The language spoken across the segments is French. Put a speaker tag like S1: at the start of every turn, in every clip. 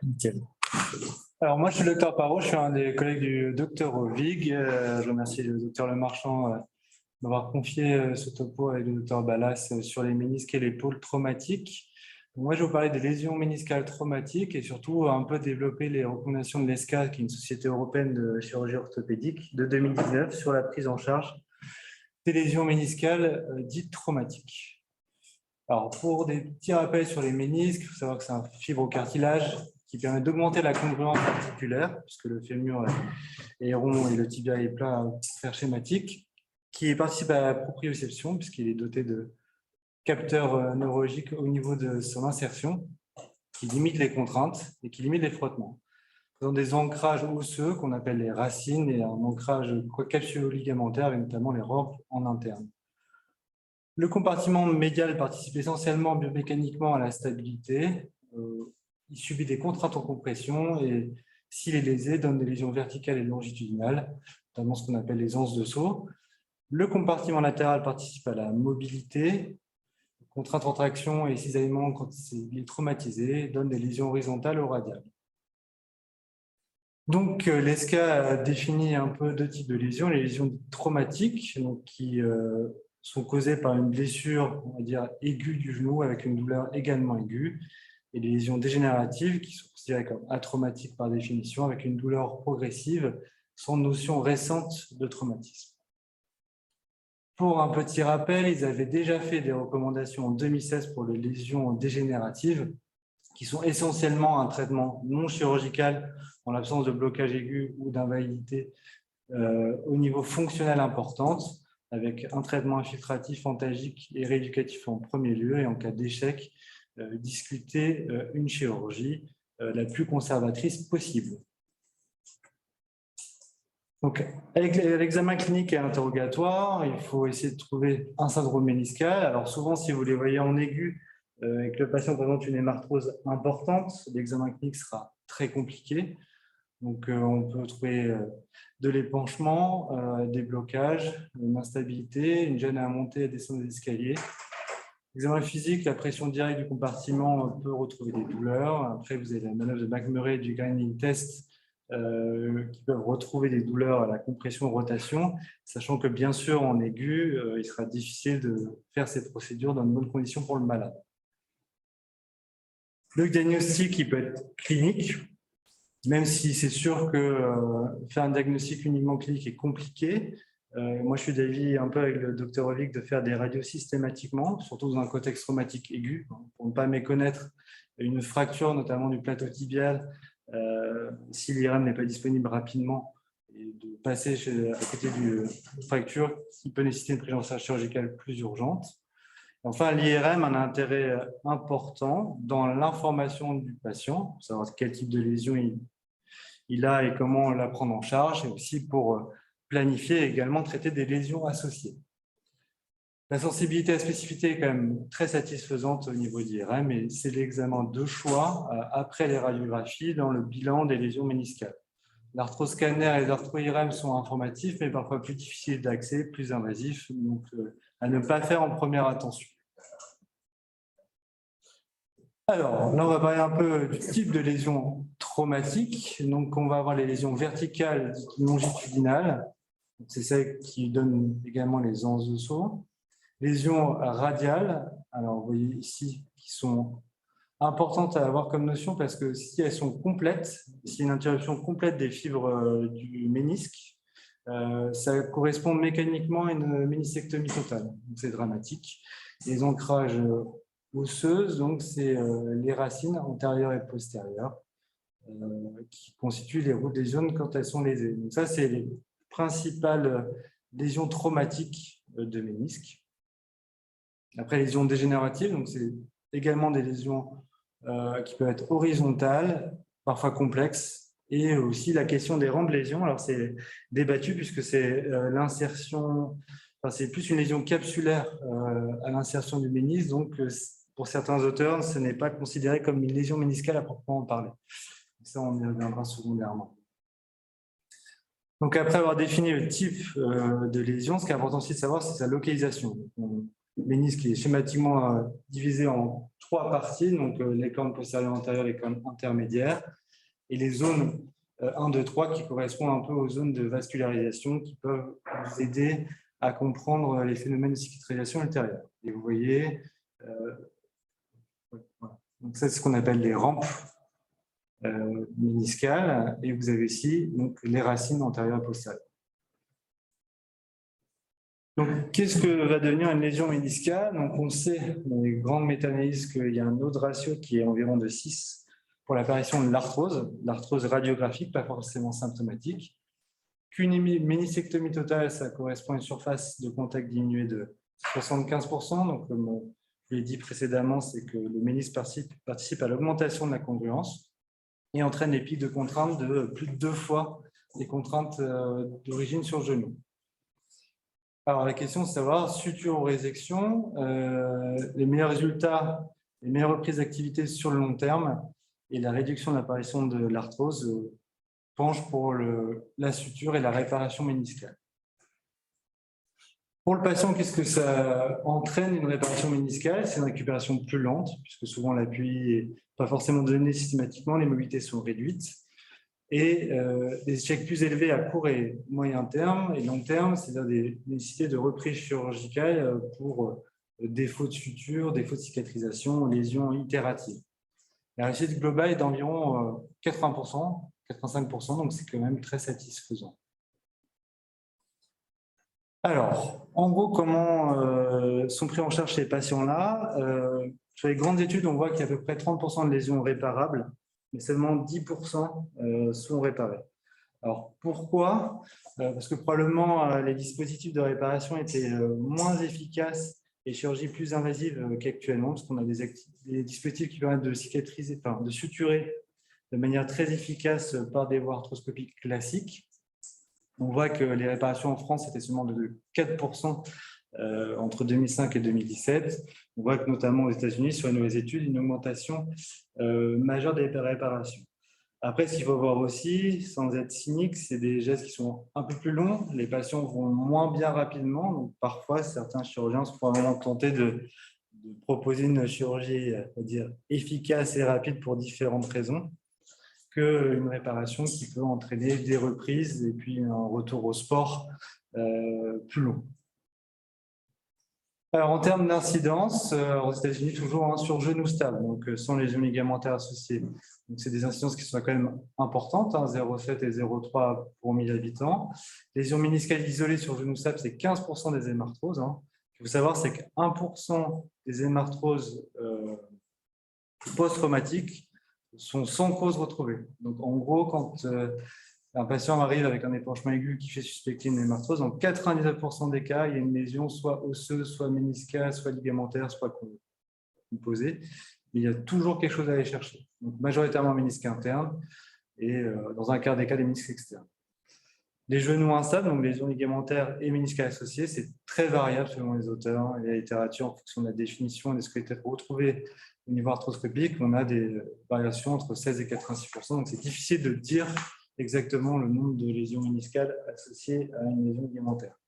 S1: Nickel. Alors moi, je suis le docteur Parot, je suis un des collègues du docteur Ovig. Je remercie le docteur Lemarchand de m'avoir confié ce topo avec le docteur Ballas sur les ménisques et les pôles traumatiques. Moi, je vais vous parler des lésions méniscales traumatiques et surtout un peu développer les recommandations de l'ESCA, qui est une société européenne de chirurgie orthopédique, de 2019 sur la prise en charge des lésions méniscales dites traumatiques. Alors, pour des petits rappels sur les ménisques, il faut savoir que c'est un fibrocartilage qui permet d'augmenter la congruence articulaire, puisque le fémur est rond et le tibia est plat, pour faire schématique, qui participe à la proprioception, puisqu'il est doté de capteurs neurologiques au niveau de son insertion, qui limitent les contraintes et qui limitent les frottements. Ils ont des ancrages osseux qu'on appelle les racines et un ancrage capsulo-ligamentaire, avec notamment les rampes en interne. Le compartiment médial participe essentiellement biomécaniquement à la stabilité. Il subit des contraintes en compression et, s'il est lésé, donne des lésions verticales et longitudinales, notamment ce qu'on appelle les anses de saut. Le compartiment latéral participe à la mobilité. Contraintes en traction et cisaillement quand il est traumatisé donne des lésions horizontales ou radiales. Donc, l'ESCA a défini un peu deux types de lésions. Les lésions traumatiques, donc, qui sont causées par une blessure, on va dire, aiguë du genou avec une douleur également aiguë, et les lésions dégénératives qui sont considérées comme atraumatiques par définition, avec une douleur progressive, sans notion récente de traumatisme. Pour un petit rappel, ils avaient déjà fait des recommandations en 2016 pour les lésions dégénératives, qui sont essentiellement un traitement non chirurgical en l'absence de blocage aigu ou d'invalidité au niveau fonctionnel importante, avec un traitement infiltratif, antalgique et rééducatif en premier lieu, et en cas d'échec, discuter une chirurgie la plus conservatrice possible. Donc, avec l'examen clinique et interrogatoire, il faut essayer de trouver un syndrome méniscal. Alors souvent, si vous les voyez en aigu et que le patient présente une hémarthrose importante, l'examen clinique sera très compliqué. Donc, on peut trouver de l'épanchement, des blocages, une instabilité, une gêne à monter et à descendre des escaliers. L'examen physique, la pression directe du compartiment peut retrouver des douleurs. Après, vous avez la manœuvre de McMurray et du grinding test qui peuvent retrouver des douleurs à la compression-rotation, sachant que bien sûr en aigu, il sera difficile de faire ces procédures dans de bonnes conditions pour le malade. Le diagnostic, il peut être clinique, même si c'est sûr que faire un diagnostic uniquement clinique est compliqué. Moi, je suis d'avis un peu avec le docteur Ovig de faire des radios systématiquement, surtout dans un contexte traumatique aigu, pour ne pas méconnaître une fracture, notamment du plateau tibial, si l'IRM n'est pas disponible rapidement, et de passer à côté d'une fracture qui peut nécessiter une prise en charge chirurgicale plus urgente. Enfin, l'IRM a un intérêt important dans l'information du patient, pour savoir quel type de lésion il a et comment la prendre en charge, et aussi pour planifier et également traiter des lésions associées. La sensibilité à la spécificité est quand même très satisfaisante au niveau d'IRM et c'est l'examen de choix après les radiographies dans le bilan des lésions méniscales. L'arthroscanner et les arthro-IRM sont informatifs, mais parfois plus difficiles d'accès, plus invasifs, donc à ne pas faire en première attention. Alors, là, on va parler un peu du type de lésion traumatique. Donc, on va avoir les lésions verticales longitudinales. C'est celles qui donnent également les anses de saut. Lésions radiales, alors vous voyez ici, qui sont importantes à avoir comme notion parce que si elles sont complètes, si une interruption complète des fibres du ménisque, ça correspond mécaniquement à une méniscectomie totale. C'est dramatique. Les ancrages osseuses, donc c'est les racines antérieures et postérieures qui constituent les routes des zones quand elles sont lésées. Donc ça, c'est les principales lésions traumatiques de ménisque. Après, les lésions dégénératives, donc c'est également des lésions qui peuvent être horizontales, parfois complexes, et aussi la question des rangs de lésions. Alors, c'est débattu puisque c'est l'insertion, enfin, c'est plus une lésion capsulaire à l'insertion du ménisque, donc pour certains auteurs, ce n'est pas considéré comme une lésion méniscale à proprement parler. Ça, on y reviendra secondairement. Donc, après avoir défini le type de lésion, ce qui est important aussi de savoir, c'est sa localisation. Le ménisque est schématiquement divisé en trois parties, donc les cornes postérieures antérieures, les cornes intermédiaires, et les zones 1, 2, 3 qui correspondent un peu aux zones de vascularisation qui peuvent vous aider à comprendre les phénomènes de cicatrisation ultérieure. Et vous voyez, voilà. Donc ça, c'est ce qu'on appelle les rampes méniscales, et vous avez ici donc, les racines antérieures et postérieures. Donc, qu'est-ce que va devenir une lésion méniscale? Donc, on sait dans les grandes méta-analyses qu'il y a un autre ratio qui est environ de 6 pour l'apparition de l'arthrose radiographique, pas forcément symptomatique. Qu'une méniscectomie totale, ça correspond à une surface de contact diminuée de 75%. Donc, comme je l'ai dit précédemment, c'est que le ménisque participe à l'augmentation de la congruence et entraîne les pics de contrainte de plus de 2 fois les contraintes d'origine sur le genou. Alors, la question, c'est de savoir, suture ou résection, les meilleurs résultats, les meilleures reprises d'activité sur le long terme et la réduction de l'apparition de l'arthrose penchent pour la suture et la réparation méniscale. Pour le patient, qu'est-ce que ça entraîne une réparation méniscale? C'est une récupération plus lente, puisque souvent l'appui n'est pas forcément donné systématiquement, les mobilités sont réduites. Et des échecs plus élevés à court et moyen terme et long terme, c'est-à-dire des nécessités de reprise chirurgicale pour défaut de suture, défaut de cicatrisation, lésions itératives. La réussite globale est d'environ 80%, 85%, donc c'est quand même très satisfaisant. Alors, en gros, comment sont pris en charge ces patients-là? Sur les grandes études, on voit qu'il y a à peu près 30% de lésions réparables, mais seulement 10% sont réparés. Alors, pourquoi? Parce que probablement les dispositifs de réparation étaient moins efficaces et chirurgie plus invasive qu'actuellement, parce qu'on a des dispositifs qui permettent de cicatriser, enfin, de suturer de manière très efficace par des voies arthroscopiques classiques. On voit que les réparations en France étaient seulement de 4% entre 2005 et 2017. On voit que notamment aux États-Unis, sur les nouvelles études, une augmentation majeure des réparations. Après, ce qu'il faut voir aussi, sans être cynique, c'est des gestes qui sont un peu plus longs. Les patients vont moins bien rapidement. Donc, parfois, certains chirurgiens sont probablement tentés de proposer une chirurgie, on va dire, efficace et rapide pour différentes raisons, qu'une réparation qui peut entraîner des reprises et puis un retour au sport plus long. Alors, en termes d'incidence, aux États-Unis, toujours sur genou stable, donc sans lésions ligamentaires associées. Donc, c'est des incidences qui sont quand même importantes, 0,7 et 0,3 pour 1000 habitants. Lésions méniscales isolées sur genou stable, c'est 15% des hémarthroses. Il faut savoir, c'est que 1% des hémarthroses post-traumatiques sont sans cause retrouvée. Donc, en gros, quand un patient arrive avec un épanchement aigu qui fait suspecter une hémarthrose, dans 99% des cas, il y a une lésion soit osseuse, soit méniscale, soit ligamentaire, soit composée. Mais il y a toujours quelque chose à aller chercher. Donc, majoritairement ménisque interne et dans un quart des cas, des ménisques externes. Les genoux instables, donc lésions ligamentaires et méniscales associées, c'est très variable selon les auteurs et la littérature en fonction de la définition et de ce qui a été retrouvé au niveau arthroscopique. On a des variations entre 16 et 86%, donc c'est difficile de dire exactement le nombre de lésions méniscales associées à une lésion ligamentaire.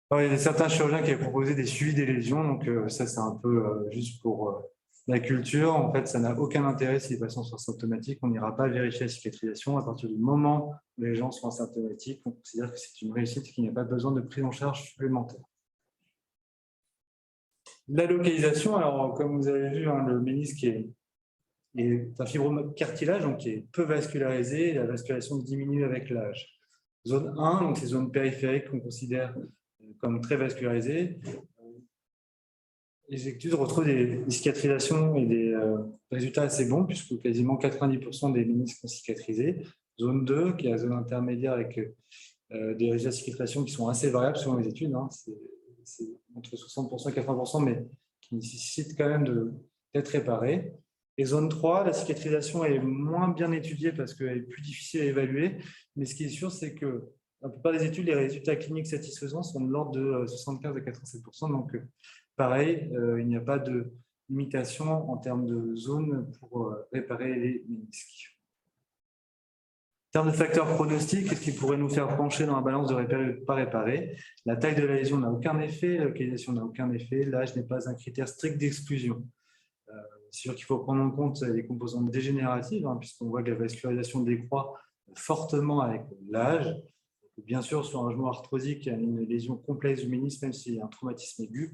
S1: Alors, il y a certains chirurgiens qui avaient proposé des suivis des lésions, donc ça c'est un peu juste pour la culture. En fait, ça n'a aucun intérêt si les patients sont asymptomatiques. On n'ira pas vérifier la cicatrisation. À partir du moment où les gens sont asymptomatiques, on considère que c'est une réussite et qu'il n'y a pas besoin de prise en charge supplémentaire. La localisation, alors comme vous avez vu, le ménisque est un fibrocartilage donc qui est peu vascularisé et la vascularisation diminue avec l'âge. Zone 1, donc c'est zone périphérique qu'on considère comme très vascularisée. Les études retrouvent des cicatrisations et des résultats assez bons puisque quasiment 90% des ménisques sont cicatrisés. Zone 2, qui est la zone intermédiaire avec des résultats de cicatrisation qui sont assez variables selon les études. C'est entre 60% et 80%, mais qui nécessitent quand même d'être réparés. Et zone 3, la cicatrisation est moins bien étudiée parce qu'elle est plus difficile à évaluer. Mais ce qui est sûr, c'est que dans la plupart des études, les résultats cliniques satisfaisants sont de l'ordre de 75 à 87%. Donc, pareil, il n'y a pas de limitation en termes de zone pour réparer les ménisques. termes de facteurs pronostiques, qu'est-ce qui pourrait nous faire pencher dans la balance de réparer ou de ne pas réparer? La taille de la lésion n'a aucun effet, la localisation n'a aucun effet, l'âge n'est pas un critère strict d'exclusion. C'est sûr qu'il faut prendre en compte les composantes dégénératives, hein, puisqu'on voit que la vascularisation décroît fortement avec l'âge. Bien sûr, sur un genou arthrosique, une lésion complexe du ménisque, même s'il y a un traumatisme aigu,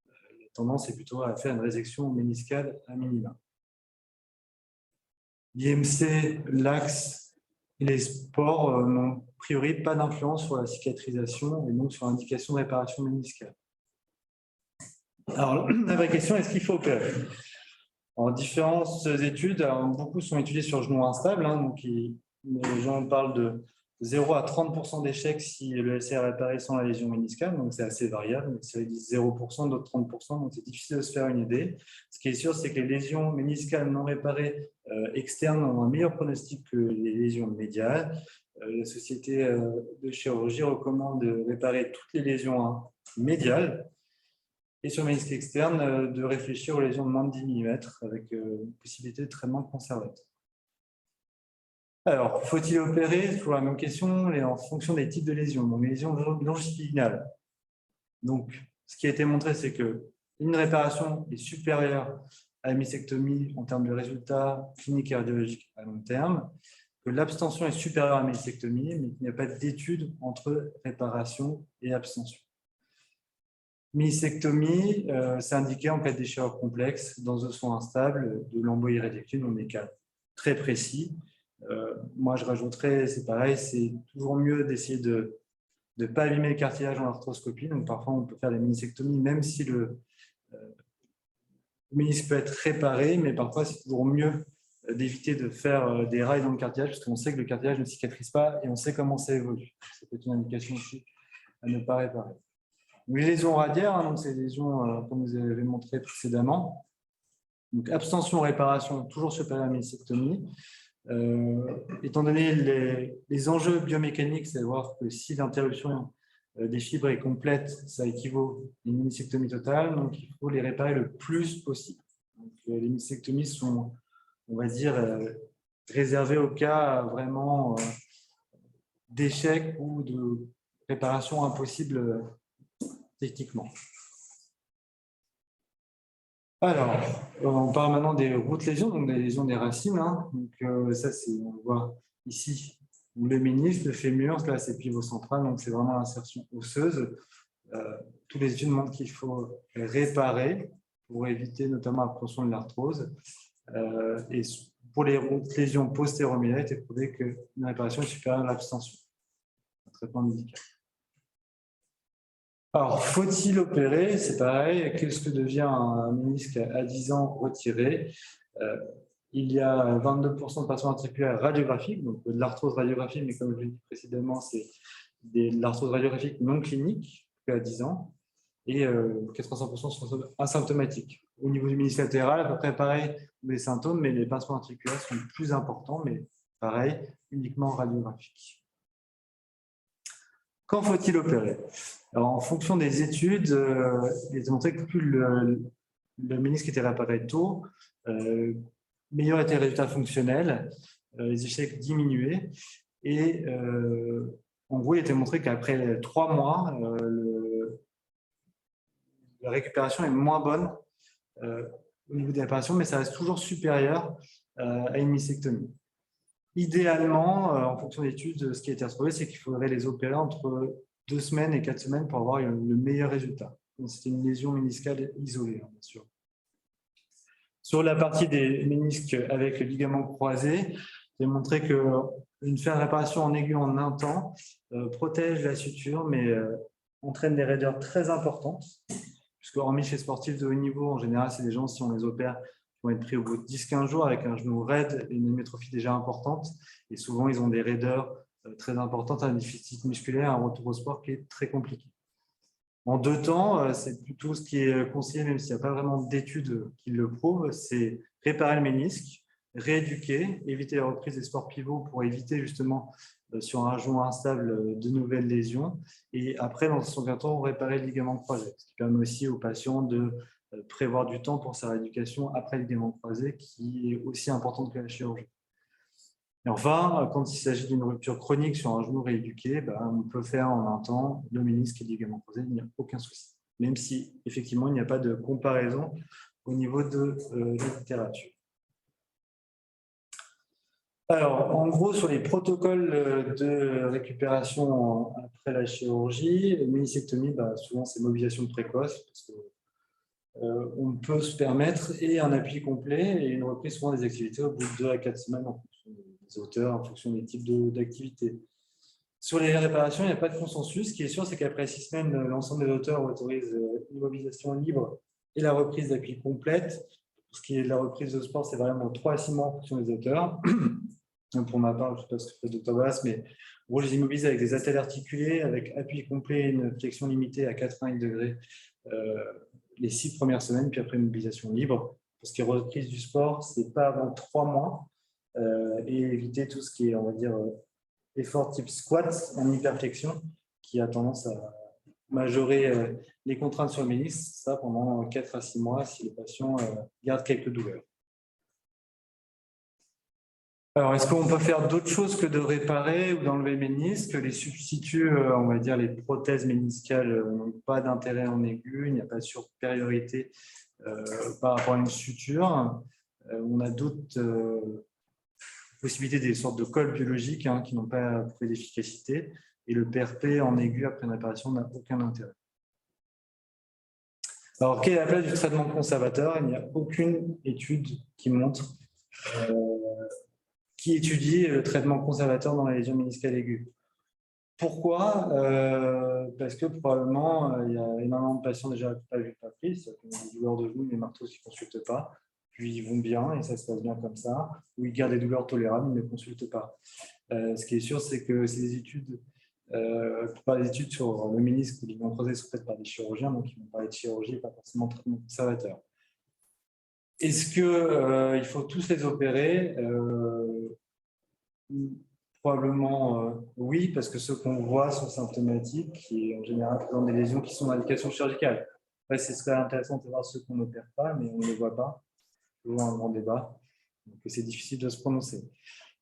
S1: la tendance est plutôt à faire une résection méniscale à minima. L'IMC, l'axe et les sports n'ont a priori pas d'influence sur la cicatrisation et donc sur l'indication de réparation méniscale. Alors, la vraie question, est-ce qu'il faut opérer? En différentes études, beaucoup sont étudiées sur genou instable, hein, donc les gens parlent de 0 à 30% d'échecs si le LCR est réparé sans la lésion méniscale, donc c'est assez variable. Ça dit 0%, d'autres 30%, donc c'est difficile de se faire une idée. Ce qui est sûr, c'est que les lésions méniscales non réparées externes ont un meilleur pronostic que les lésions médiales. La Société de chirurgie recommande de réparer toutes les lésions médiales. Et sur le ménisque externe, de réfléchir aux lésions de moins de 10 mm avec une possibilité de traitement conservateur. Alors, faut-il opérer? C'est toujours la même question, en fonction des types de lésions. Donc, les lésions longitudinales. Donc, ce qui a été montré, c'est qu'une réparation est supérieure à la mystectomie en termes de résultats cliniques et radiologiques à long terme, que l'abstention est supérieure à la mystectomie, mais qu'il n'y a pas d'étude entre réparation et abstention. Mystectomie, c'est indiqué en cas de déchirure complexe, dans os instable, de l'embolie réticule, dans des cas très précis. Moi, je rajouterais, c'est pareil, c'est toujours mieux d'essayer de ne pas abîmer le cartilage en arthroscopie. Donc, parfois, on peut faire des mystectomies, même si le ménisque peut être réparé, mais parfois, c'est toujours mieux d'éviter de faire des rails dans le cartilage, parce qu'on sait que le cartilage ne cicatrise pas et on sait comment ça évolue. C'est peut-être une indication aussi à ne pas réparer. Les lésions radiaires, hein, c'est des lésions comme vous avez montré précédemment. Donc, abstention, réparation, toujours supérieure à la mystectomie. Étant donné les enjeux biomécaniques, c'est de voir que si l'interruption des fibres est complète, ça équivaut à une mystectomie totale, donc il faut les réparer le plus possible. Donc, les mystectomies sont, on va dire, réservées au cas vraiment d'échec ou de réparation impossible techniquement. Alors, on parle maintenant des routes lésions, donc des lésions des racines. Hein. Donc, ça, on voit ici le ménisque, le fémur, là, c'est pivot central, donc c'est vraiment l'insertion osseuse. Tous les études montrent qu'il faut réparer pour éviter notamment la progression de l'arthrose. Et pour les routes lésions postéro-médiales, il a été prouvé qu'une réparation est supérieure à l'abstention. Un traitement médical. Alors, faut-il opérer? C'est pareil. Qu'est-ce que devient un ménisque à 10 ans retiré? Il y a 22% de patients articulaires radiographiques, donc de l'arthrose radiographique, mais comme je l'ai dit précédemment, c'est de l'arthrose radiographique non clinique à 10 ans, et 85% sont asymptomatiques. Au niveau du ménisque latéral, à peu près pareil, des symptômes, mais les pincements articulaires sont plus importants, mais pareil, uniquement radiographiques. Quand faut-il opérer? Alors, en fonction des études, il est montré que plus le ménisque était réparé tôt, meilleurs étaient les résultats fonctionnels, les échecs diminuaient, et en gros, il était montré qu'après 3 mois, la récupération est moins bonne au niveau des réparations, mais ça reste toujours supérieur à une mystectomie. Idéalement, en fonction d'études, ce qui a été retrouvé, c'est qu'il faudrait les opérer entre 2 semaines et 4 semaines pour avoir le meilleur résultat. C'était une lésion méniscale isolée, bien sûr. Sur la partie des ménisques avec le ligament croisé, j'ai montré qu'une faire réparation en aigu en un temps protège la suture, mais entraîne des raideurs très importantes. Puisque, hormis chez les sportifs de haut niveau, en général, c'est des gens, si on les opère, vont être pris au bout de 10-15 jours avec un genou raide et une hymétrophie déjà importante. Et souvent, ils ont des raideurs très importantes, un déficit musculaire, un retour au sport qui est très compliqué. En 2 temps, c'est plutôt ce qui est conseillé, même s'il n'y a pas vraiment d'études qui le prouvent, c'est réparer le ménisque, rééduquer, éviter la reprise des sports pivots pour éviter justement sur un genou instable de nouvelles lésions. Et après, dans son temps, réparer le ligament croisé, ce qui permet aussi aux patients de prévoir du temps pour sa rééducation après le ligament croisé, qui est aussi importante que la chirurgie. Et enfin, quand il s'agit d'une rupture chronique sur un genou rééduqué, on peut faire en un temps le ménisque et le ligament croisé, il n'y a aucun souci. Même si, effectivement, il n'y a pas de comparaison au niveau de la littérature. Alors, en gros, sur les protocoles de récupération après la chirurgie, la ménisectomie, souvent c'est mobilisation précoce, parce qu'on peut se permettre et un appui complet et une reprise souvent des activités au bout de 2 à 4 semaines en fonction des auteurs, en fonction des types d'activités. Sur les réparations, il n'y a pas de consensus. Ce qui est sûr, c'est qu'après 6 semaines, l'ensemble des auteurs autorisent une mobilisation libre et la reprise d'appui complète. Pour ce qui est de la reprise de sport, c'est vraiment 3 à 6 mois en fonction des auteurs. Pour ma part, je ne sais pas ce que fait le Dr Ballas, mais en gros, je les immobilise avec des attelles articulées, avec appui complet et une flexion limitée à 80 degrés les 6 premières semaines, puis après une mobilisation libre. Pour ce qui est reprise du sport, ce n'est pas avant 3 mois et éviter tout ce qui est, on va dire, effort type squat en hyperflexion qui a tendance à majorer les contraintes sur le ménisque, ça pendant 4 à 6 mois si les patients gardent quelques douleurs. Alors, est-ce qu'on peut faire d'autres choses que de réparer ou d'enlever le ménisque? Les substituts, on va dire les prothèses méniscales n'ont pas d'intérêt en aigu, il n'y a pas de supériorité par rapport à une suture. On a d'autres possibilités, des sortes de cols biologiques qui n'ont pas prouvé d'efficacité. Et le PRP en aigu après une réparation n'a aucun intérêt. Alors, quelle est la place du traitement conservateur? Il n'y a aucune étude qui montre qui étudie le traitement conservateur dans la lésion méniscale aiguë. Pourquoi? Parce que probablement, il y a énormément de patients déjà pas vus, pas pris, c'est-à-dire qu'ils ont des douleurs de genoux, mais marteaux ils ne consultent pas, puis ils vont bien et ça se passe bien comme ça, ou ils gardent des douleurs tolérables, ils ne consultent pas. Ce qui est sûr, c'est que ces études, des études sur le ménisque ou les ligament croisé sont faites par des chirurgiens, donc ils vont parler de chirurgie et pas forcément de traitement conservateur. Est-ce qu'il faut tous les opérer? Probablement oui, parce que ceux qu'on voit sont symptomatiques et en général présentent des lésions qui sont d'indication chirurgicale. Après, ce serait intéressant de voir ceux qu'on n'opère pas, mais on ne les voit pas. C'est toujours un grand débat, donc c'est difficile de se prononcer.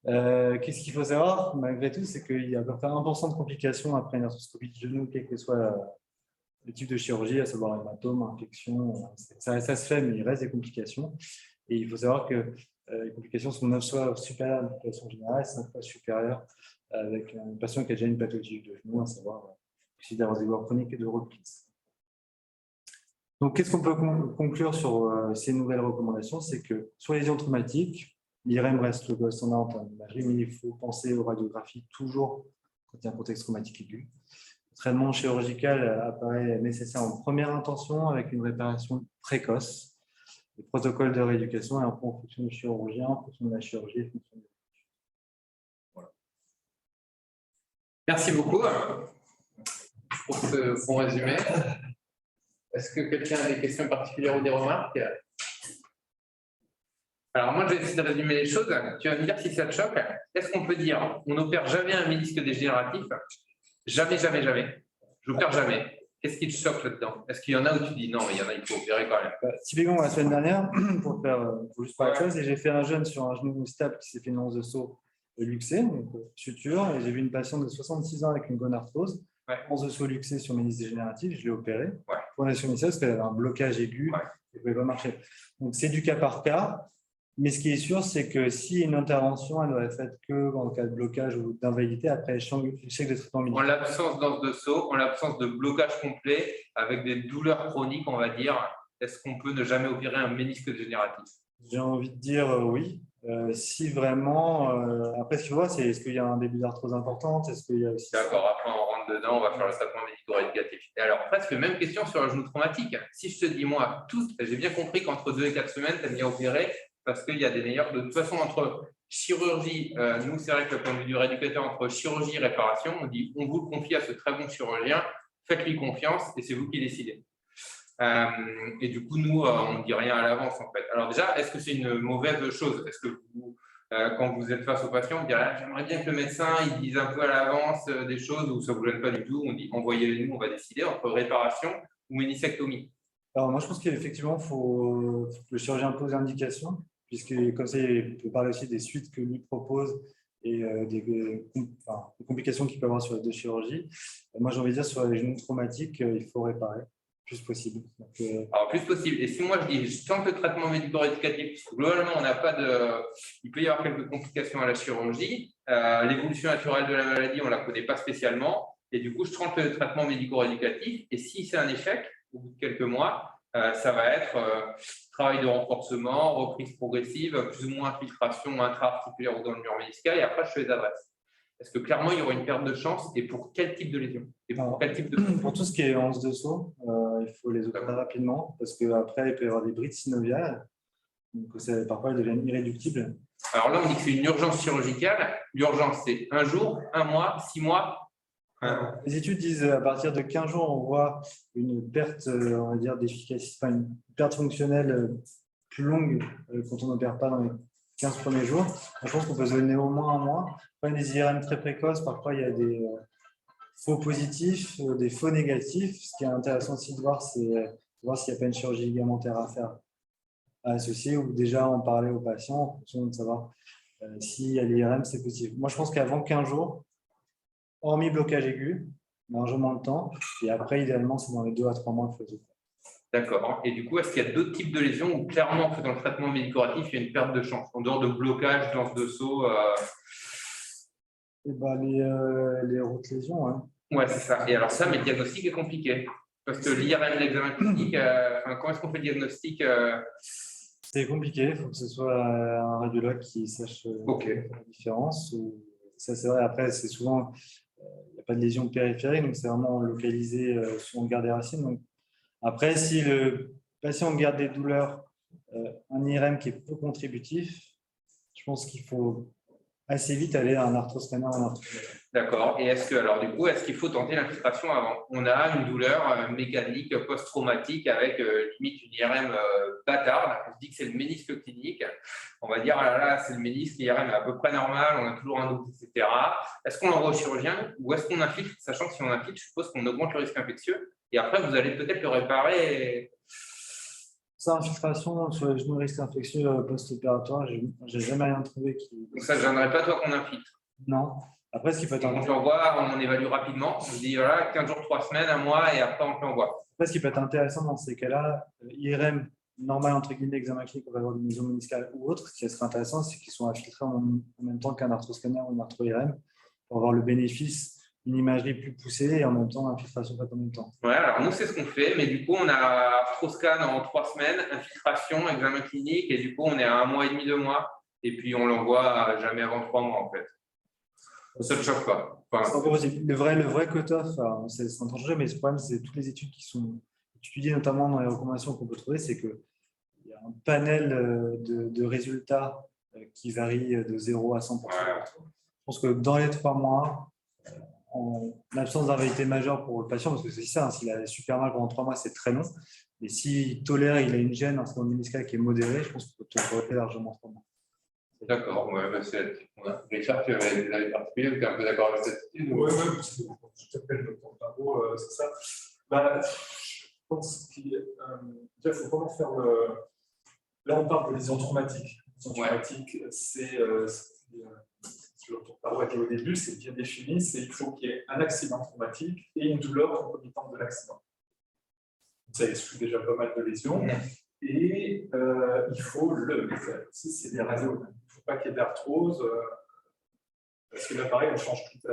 S1: Qu'est-ce qu'il faut savoir, malgré tout, c'est qu'il y a à peu près 1% de complications après une arthroscopie de genou, quel que soit le type de chirurgie, à savoir hématome, infection. Ça se fait, mais il reste des complications. Et il faut savoir que les complications sont 9 fois supérieures à la population générale, 5 fois supérieures avec un patient qui a déjà une pathologie de genou, à savoir aussi d'avoir des douleurs chroniques et de reprise. Donc, qu'est-ce qu'on peut conclure sur ces nouvelles recommandations? C'est que sur les lésions traumatiques, l'IRM reste le gold standard en termes d'imagerie, mais il faut penser aux radiographies toujours quand il y a un contexte traumatique aigu. Le traitement chirurgical apparaît nécessaire en première intention avec une réparation précoce. Le protocole de rééducation est un peu en fonction du chirurgien, en fonction de la chirurgie, en fonction de... Voilà.
S2: Merci beaucoup pour ce bon résumé. Est-ce que quelqu'un a des questions particulières ou des remarques? Alors moi, je vais essayer de résumer les choses. Tu vas me dire si ça te choque. Est-ce qu'on peut dire on n'opère jamais un ménisque dégénératif? Jamais, jamais, jamais. Je n'opère jamais. Qu'est-ce qui te choque là-dedans? Est-ce qu'il y en a où tu dis non, mais il y en a, il faut opérer quand même?
S1: Typiquement, la semaine dernière, pour juste faire la chose, et j'ai fait un jeune sur un genou stable qui s'est fait une once de saut luxé, donc suture, et j'ai vu une patiente de 66 ans avec une gonarthrose, once de saut luxé sur ménisque dégénératif, je l'ai opéré. Pour la surmission, parce qu'elle avait un blocage aigu, et ne pouvait pas marcher. Donc c'est du cas par cas. Mais ce qui est sûr, c'est que si une intervention, elle doit être faite que en cas de blocage ou d'invalidité, après échec de traitement médical.
S2: En l'absence d'once de saut, en l'absence de blocage complet, avec des douleurs chroniques, on va dire, est-ce qu'on peut ne jamais opérer un ménisque dégénératif?
S1: J'ai envie de dire oui. Si vraiment, après ce qu'il faut voir, c'est est-ce qu'il y a un début d'arthrose importante, est-ce qu'il y a aussi...
S2: D'accord, après on rentre dedans, on va faire le traitement médico-rééducatif. Et alors presque même question sur le genou traumatique. Si je te dis moi, j'ai bien compris qu'entre 2 et 4 semaines, tu as bien opéré, parce qu'il y a des meilleurs. De toute façon, entre chirurgie, nous, c'est vrai que le point de vue du rééducateur, entre chirurgie et réparation, on dit on vous le confie à ce très bon chirurgien, faites-lui confiance et c'est vous qui décidez. Et du coup, nous, on ne dit rien à l'avance en fait. Alors déjà, est-ce que c'est une mauvaise chose? Est-ce que vous, quand vous êtes face au patient, vous direz j'aimerais bien que le médecin il dise un peu à l'avance des choses ou ça ne vous gêne pas du tout? On dit envoyez-les-nous, on va décider entre réparation ou ménisectomie.
S1: Alors moi, je pense qu'effectivement, il faut que le chirurgien pose l'indication, puisque comme ça, il peut parler aussi des suites que lui propose et des complications qu'il peut y avoir sur les deux chirurgies. Moi, j'ai envie de dire, sur les genoux traumatiques, il faut réparer le plus possible. Donc,
S2: alors, plus possible. Et si moi je dis, je tente le traitement médico-éducatif, parce que globalement, on n'a pas de. Il peut y avoir quelques complications à la chirurgie. L'évolution naturelle de la maladie, on ne la connaît pas spécialement. Et du coup, je tente le traitement médico-éducatif. Et si c'est un échec, au bout de quelques mois, ça va être travail de renforcement, reprise progressive, plus ou moins infiltration intra-articulaire ou dans le mur méniscal. Et après, je fais les adresses. Est-ce que clairement, il y aura une perte de chance et pour quel type de lésion et pour quel type de...
S1: Pour tout ce qui est hanches de saut, il faut les opérer rapidement parce qu'après, il peut y avoir des brides synoviales. Donc, parfois, elles deviennent irréductibles.
S2: Alors là, on dit que c'est une urgence chirurgicale. L'urgence, c'est 1 jour, 1 mois, 6 mois.
S1: Les études disent à partir de 15 jours, on voit une perte, on va dire, d'efficacité, une perte fonctionnelle plus longue quand on n'opère pas dans les 15 premiers jours. Je pense qu'on peut se donner au moins 1 mois. Après, des IRM très précoces, parfois il y a des faux positifs, des faux négatifs. Ce qui est intéressant aussi de voir, c'est de voir s'il n'y a pas une chirurgie ligamentaire à faire à associer ou déjà en parler aux patients en fonction de savoir si à l'IRM c'est positif. Moi, je pense qu'avant 15 jours, hormis blocage aigu, largement le temps. Et après, idéalement, c'est dans les 2 à 3 mois qu'il faut faire.
S2: D'accord. Et du coup, est-ce qu'il y a d'autres types de lésions où clairement, dans le traitement médico-éducatif, il y a une perte de chance, en dehors de blocage, danse de saut
S1: Et ben, les routes lésions. Hein.
S2: Ouais, c'est ça. Et alors ça, mais le diagnostic est compliqué. Parce que l'IRM, l'examen clinique, comment est-ce qu'on fait le diagnostic
S1: C'est compliqué. Il faut que ce soit un radiologue qui sache la différence. Ça, c'est vrai. Après, c'est souvent, il n'y a pas de lésion périphérique, donc c'est vraiment localisé sur on garde des racines. Donc, après, si le patient garde des douleurs, un IRM qui est peu contributif, je pense qu'il faut assez vite aller à un arthroscanner ou un arthroscanner.
S2: D'accord. Et est-ce qu'il faut tenter l'infiltration avant? On a une douleur mécanique post-traumatique avec limite une IRM bâtarde. On se dit que c'est le ménisque clinique. On va dire, ah là là, c'est le ménisque, l'IRM est à peu près normal, on a toujours un doute, etc. Est-ce qu'on l'envoie au chirurgien ou est-ce qu'on infiltre, sachant que si on infiltre, je suppose qu'on augmente le risque infectieux et après, vous allez peut-être le réparer.
S1: Ça, infiltration sur les genoux risque infectieux post-opératoire, je n'ai jamais rien trouvé qui.
S2: Donc ça ne gênerait pas toi qu'on infiltre?
S1: Non. Après, ce qui peut être
S2: on l'envoie, on évalue rapidement. On dit voilà, 15 jours, 3 semaines, 1 mois, et après on l'envoie.
S1: Après, ce qui peut être intéressant dans ces cas-là, IRM normal, entre guillemets, examen clinique, on va avoir une lésion méniscale ou autre. Ce qui serait intéressant, c'est qu'ils sont infiltrés en même temps qu'un arthroscanner ou un arthro-IRM pour avoir le bénéfice d'une imagerie plus poussée et en même temps infiltration faite en même temps.
S2: Ouais, alors nous c'est ce qu'on fait, mais du coup on a arthroscan en 3 semaines, infiltration, examen clinique, et du coup on est à 1 mois et demi, 2 mois, et puis on l'envoie jamais avant 3 mois en fait. Ça ne choque pas. Enfin,
S1: le vrai cut-off, c'est en train de changer, mais ce problème, c'est toutes les études qui sont étudiées, notamment dans les recommandations qu'on peut trouver, c'est qu'il y a un panel de résultats qui varie de 0 à 100%. Ouais. Je pense que dans les 3 mois, en l'absence d'invalidité majeure pour le patient, parce que c'est ça, hein, s'il a super mal pendant 3 mois, c'est très long. Et s'il tolère, il a une gêne, un syndrome méniscal qui est modéré, je pense qu'on peut tolérer largement 3 mois.
S2: D'accord, ouais, Richard, tu avais particulier, tu es un peu d'accord avec cette étude?
S3: Oui, je t'appelle le Pantaro, c'est ça. Je pense qu'il faut vraiment faire le. Là, on parle de lésions traumatiques. Lésions traumatiques, c'est le Pantaro a dit au début, c'est bien défini, il faut qu'il y ait un accident traumatique et une douleur concomitante de l'accident. Ça exclut déjà pas mal de lésions. Et il faut si c'est des radios. Il ne faut pas qu'il y ait d'arthrose, parce que là, pareil, on change tout.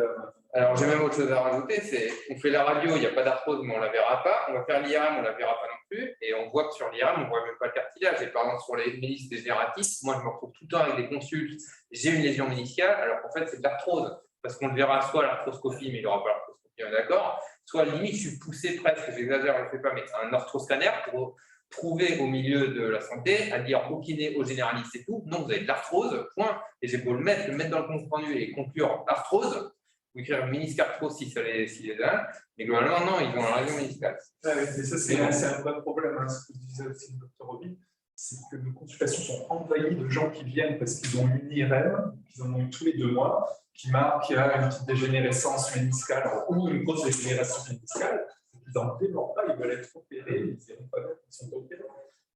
S2: Alors, j'ai même autre chose à rajouter, c'est qu'on fait la radio, il n'y a pas d'arthrose, mais on ne la verra pas. On va faire l'IRM, on ne la verra pas non plus. Et on voit que sur l'IRM, on ne voit même pas le cartilage. Et par exemple, sur les ménisques dégénératifs, moi, je me retrouve tout le temps avec des consultes. J'ai une lésion méniscale, alors qu'en fait, c'est de l'arthrose. Parce qu'on le verra soit à l'arthroscopie, mais il n'y aura pas l'arthroscopie, on est d'accord. Soit limite, je suis poussé presque, j'exagère, je ne le fais pas, mais un arthroscanner pour trouver au milieu de la santé, à dire au kiné, au généraliste et tout, non, vous avez de l'arthrose, point. Et j'ai beau le mettre dans le compte rendu et conclure arthrose, ou écrire méniscarthrose si les a, mais globalement, non, ils ont un rayon méniscale.
S3: Ah oui, mais ça, c'est un vrai problème, hein, ce que disait aussi le docteur Roby, c'est que nos consultations sont envahies de gens qui viennent parce qu'ils ont une IRM, qu'ils en ont eu tous les 2 mois, qui marquent qu'il y a une petite dégénérescence méniscale ou une grosse dégénération méniscale. Ils n'en développent pas, ils veulent être opérés, ils ne savent pas qu'ils sont opérés.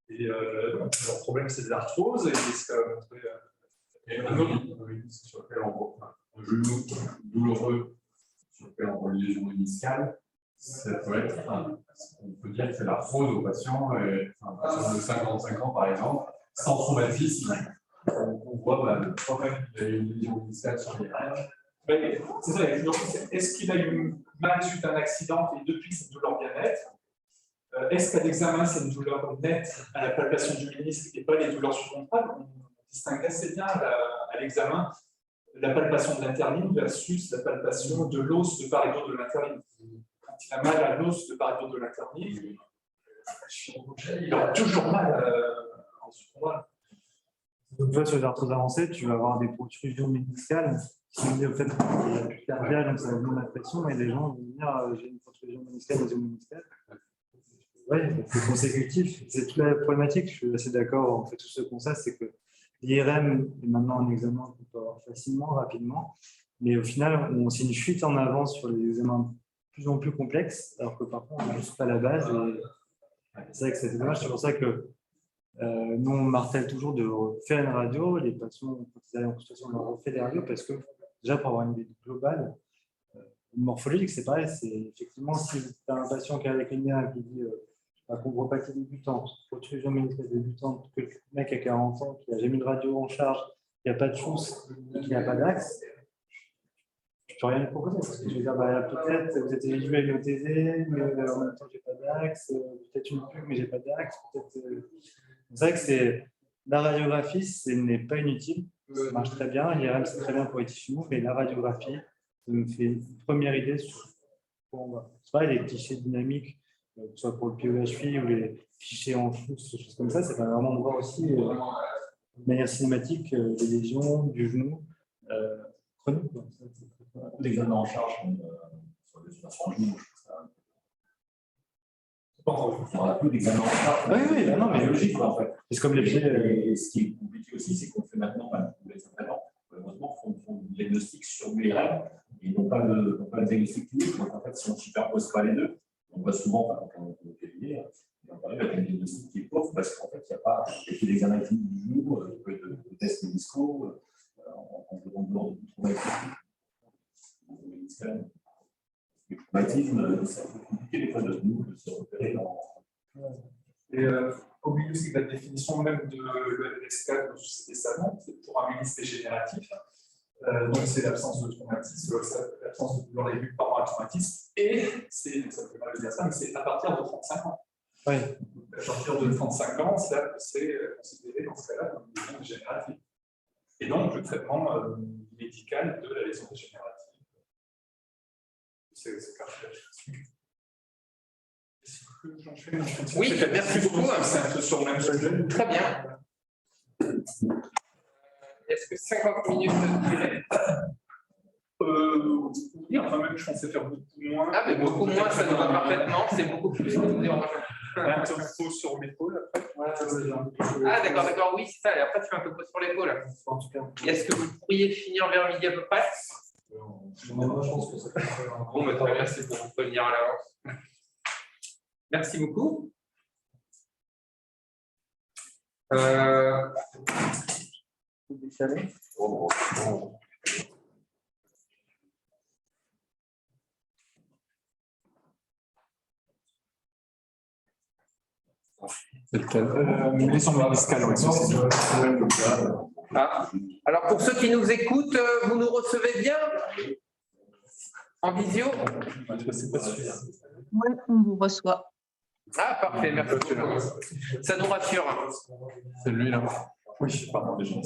S3: Et leur problème, c'est de l'arthrose, et ce qu'a montré Et un autre sur lequel un genou douloureux sur lequel on voit une lésion méniscale, ça peut être, on peut dire que c'est l'arthrose au patient, un patient de 55 ans par exemple, sans traumatisme, on voit le problème qu'il a eu une lésion méniscale sur les rêves. C'est ça, est-ce qu'il a eu mal suite à un accident et depuis c'est une douleur bien-être? Est-ce qu'à l'examen c'est une douleur nette à la palpation du ménisque et pas les douleurs surventrales? On distingue assez bien à l'examen la palpation de l'interligne versus la palpation de l'os de part et d'autre de l'interligne. Quand il a mal à l'os de part et d'autre de l'interligne, il aura toujours mal en surventrale.
S1: Donc, tu vois, sur les arthroses avancées, tu vas avoir des protrusions méniscales qui sont liées au fait qu'il y a plus cardiaque, donc ça va donner la pression, et les gens vont dire j'ai une protrusion méniscale, lésion méniscale. Oui, c'est consécutif. C'est toute la problématique. Je suis assez d'accord. En fait, tout ce qu'on sait, c'est que l'IRM est maintenant un examen qu'on peut avoir facilement, rapidement, mais au final, c'est une fuite en avant sur les examens de plus en plus complexes, alors que parfois, on n'a juste pas la base. C'est vrai que c'est dommage. C'est pour ça que nous, on martèle toujours de faire une radio. Les patients, quand ils arrivent en consultation, on leur refait des radios parce que, déjà, pour avoir une idée globale, morphologique, c'est pareil. C'est effectivement, si tu as un patient qui est avec une nerf qui dit chondropathie débutante, protrusion méniscale débutante, que le mec a 40 ans, qui n'a jamais eu de radio en charge, qui n'a pas de chance et qui n'a pas d'axe, je ne peux rien lui proposer. Parce que je vais dire, peut-être vous êtes éligible à une OTV, mais en même temps, je n'ai pas d'axe, peut-être une pub, mais je n'ai pas d'axe. C'est vrai que la radiographie, ce n'est pas inutile, ça marche très bien, l'IRM, c'est très bien pour les tissus mous, mais la radiographie, ça me fait une première idée sur quoi on va. C'est vrai, les clichés dynamiques, que ce soit pour le POHI ou les fichiers en flux, des choses comme ça permet vraiment de voir aussi de manière cinématique les lésions du genou chronique.
S4: L'examen en charge sur le genou, on a plus d'examen en charge.
S1: Oui, non, mais
S4: logique en fait.
S1: C'est comme les pieds.
S4: Et ce qui est compliqué aussi, c'est qu'on fait maintenant, heureusement, on fait du diagnostic sur l'IRM et non pas le diagnostic clinique. Donc en fait, si on ne superpose pas les deux, on voit souvent, par exemple, quand on est au cabinet, on arrive avec un diagnostic qui est pauvre parce qu'en fait, il n'y a pas d'examen clinique du genou, de tests médicaux, en demandant de traumatisme. Le traumatisme, c'est un peu compliqué des fois de se repérer dans.
S3: Et au milieu, c'est la définition même de l'ESCAD, c'était savant, c'est pour un ménisque dégénératif. Donc, c'est l'absence de traumatisme, l'absence de douleur aiguë par rapport à traumatisme. Et ça fait mal de dire ça, mais c'est à partir de 35 ans.
S1: Oui.
S3: À partir de 35 ans, c'est considéré dans ce cas-là comme une lésion dégénérative. Et donc, le traitement médical de la lésion dégénérative. C'est caractéristique.
S2: Oui, merci beaucoup.
S3: C'est un peu sur le même sujet.
S2: Très bien. Est-ce que 50 minutes de délai?
S3: Oui, enfin même, je pensais faire beaucoup moins.
S2: Ah, mais beaucoup moins, ça nous va parfaitement. C'est beaucoup plus.
S3: Un peu sur l'épaule après.
S2: Ah, d'accord, oui, c'est ça. Et après, tu fais un peu sur l'épaule. Est-ce que vous pourriez finir vers midi à peu près? Bon, mais très bien, c'est pour vous prévenir à l'avance. Merci beaucoup.
S3: Lésion méniscale, oui.
S2: Ah. Alors, pour ceux qui nous écoutent, vous nous recevez bien en visio?
S5: Oui, on vous reçoit.
S2: Ah, parfait, merci beaucoup. Ça nous rassure.
S3: C'est lui là. Oui, pardon, déjà.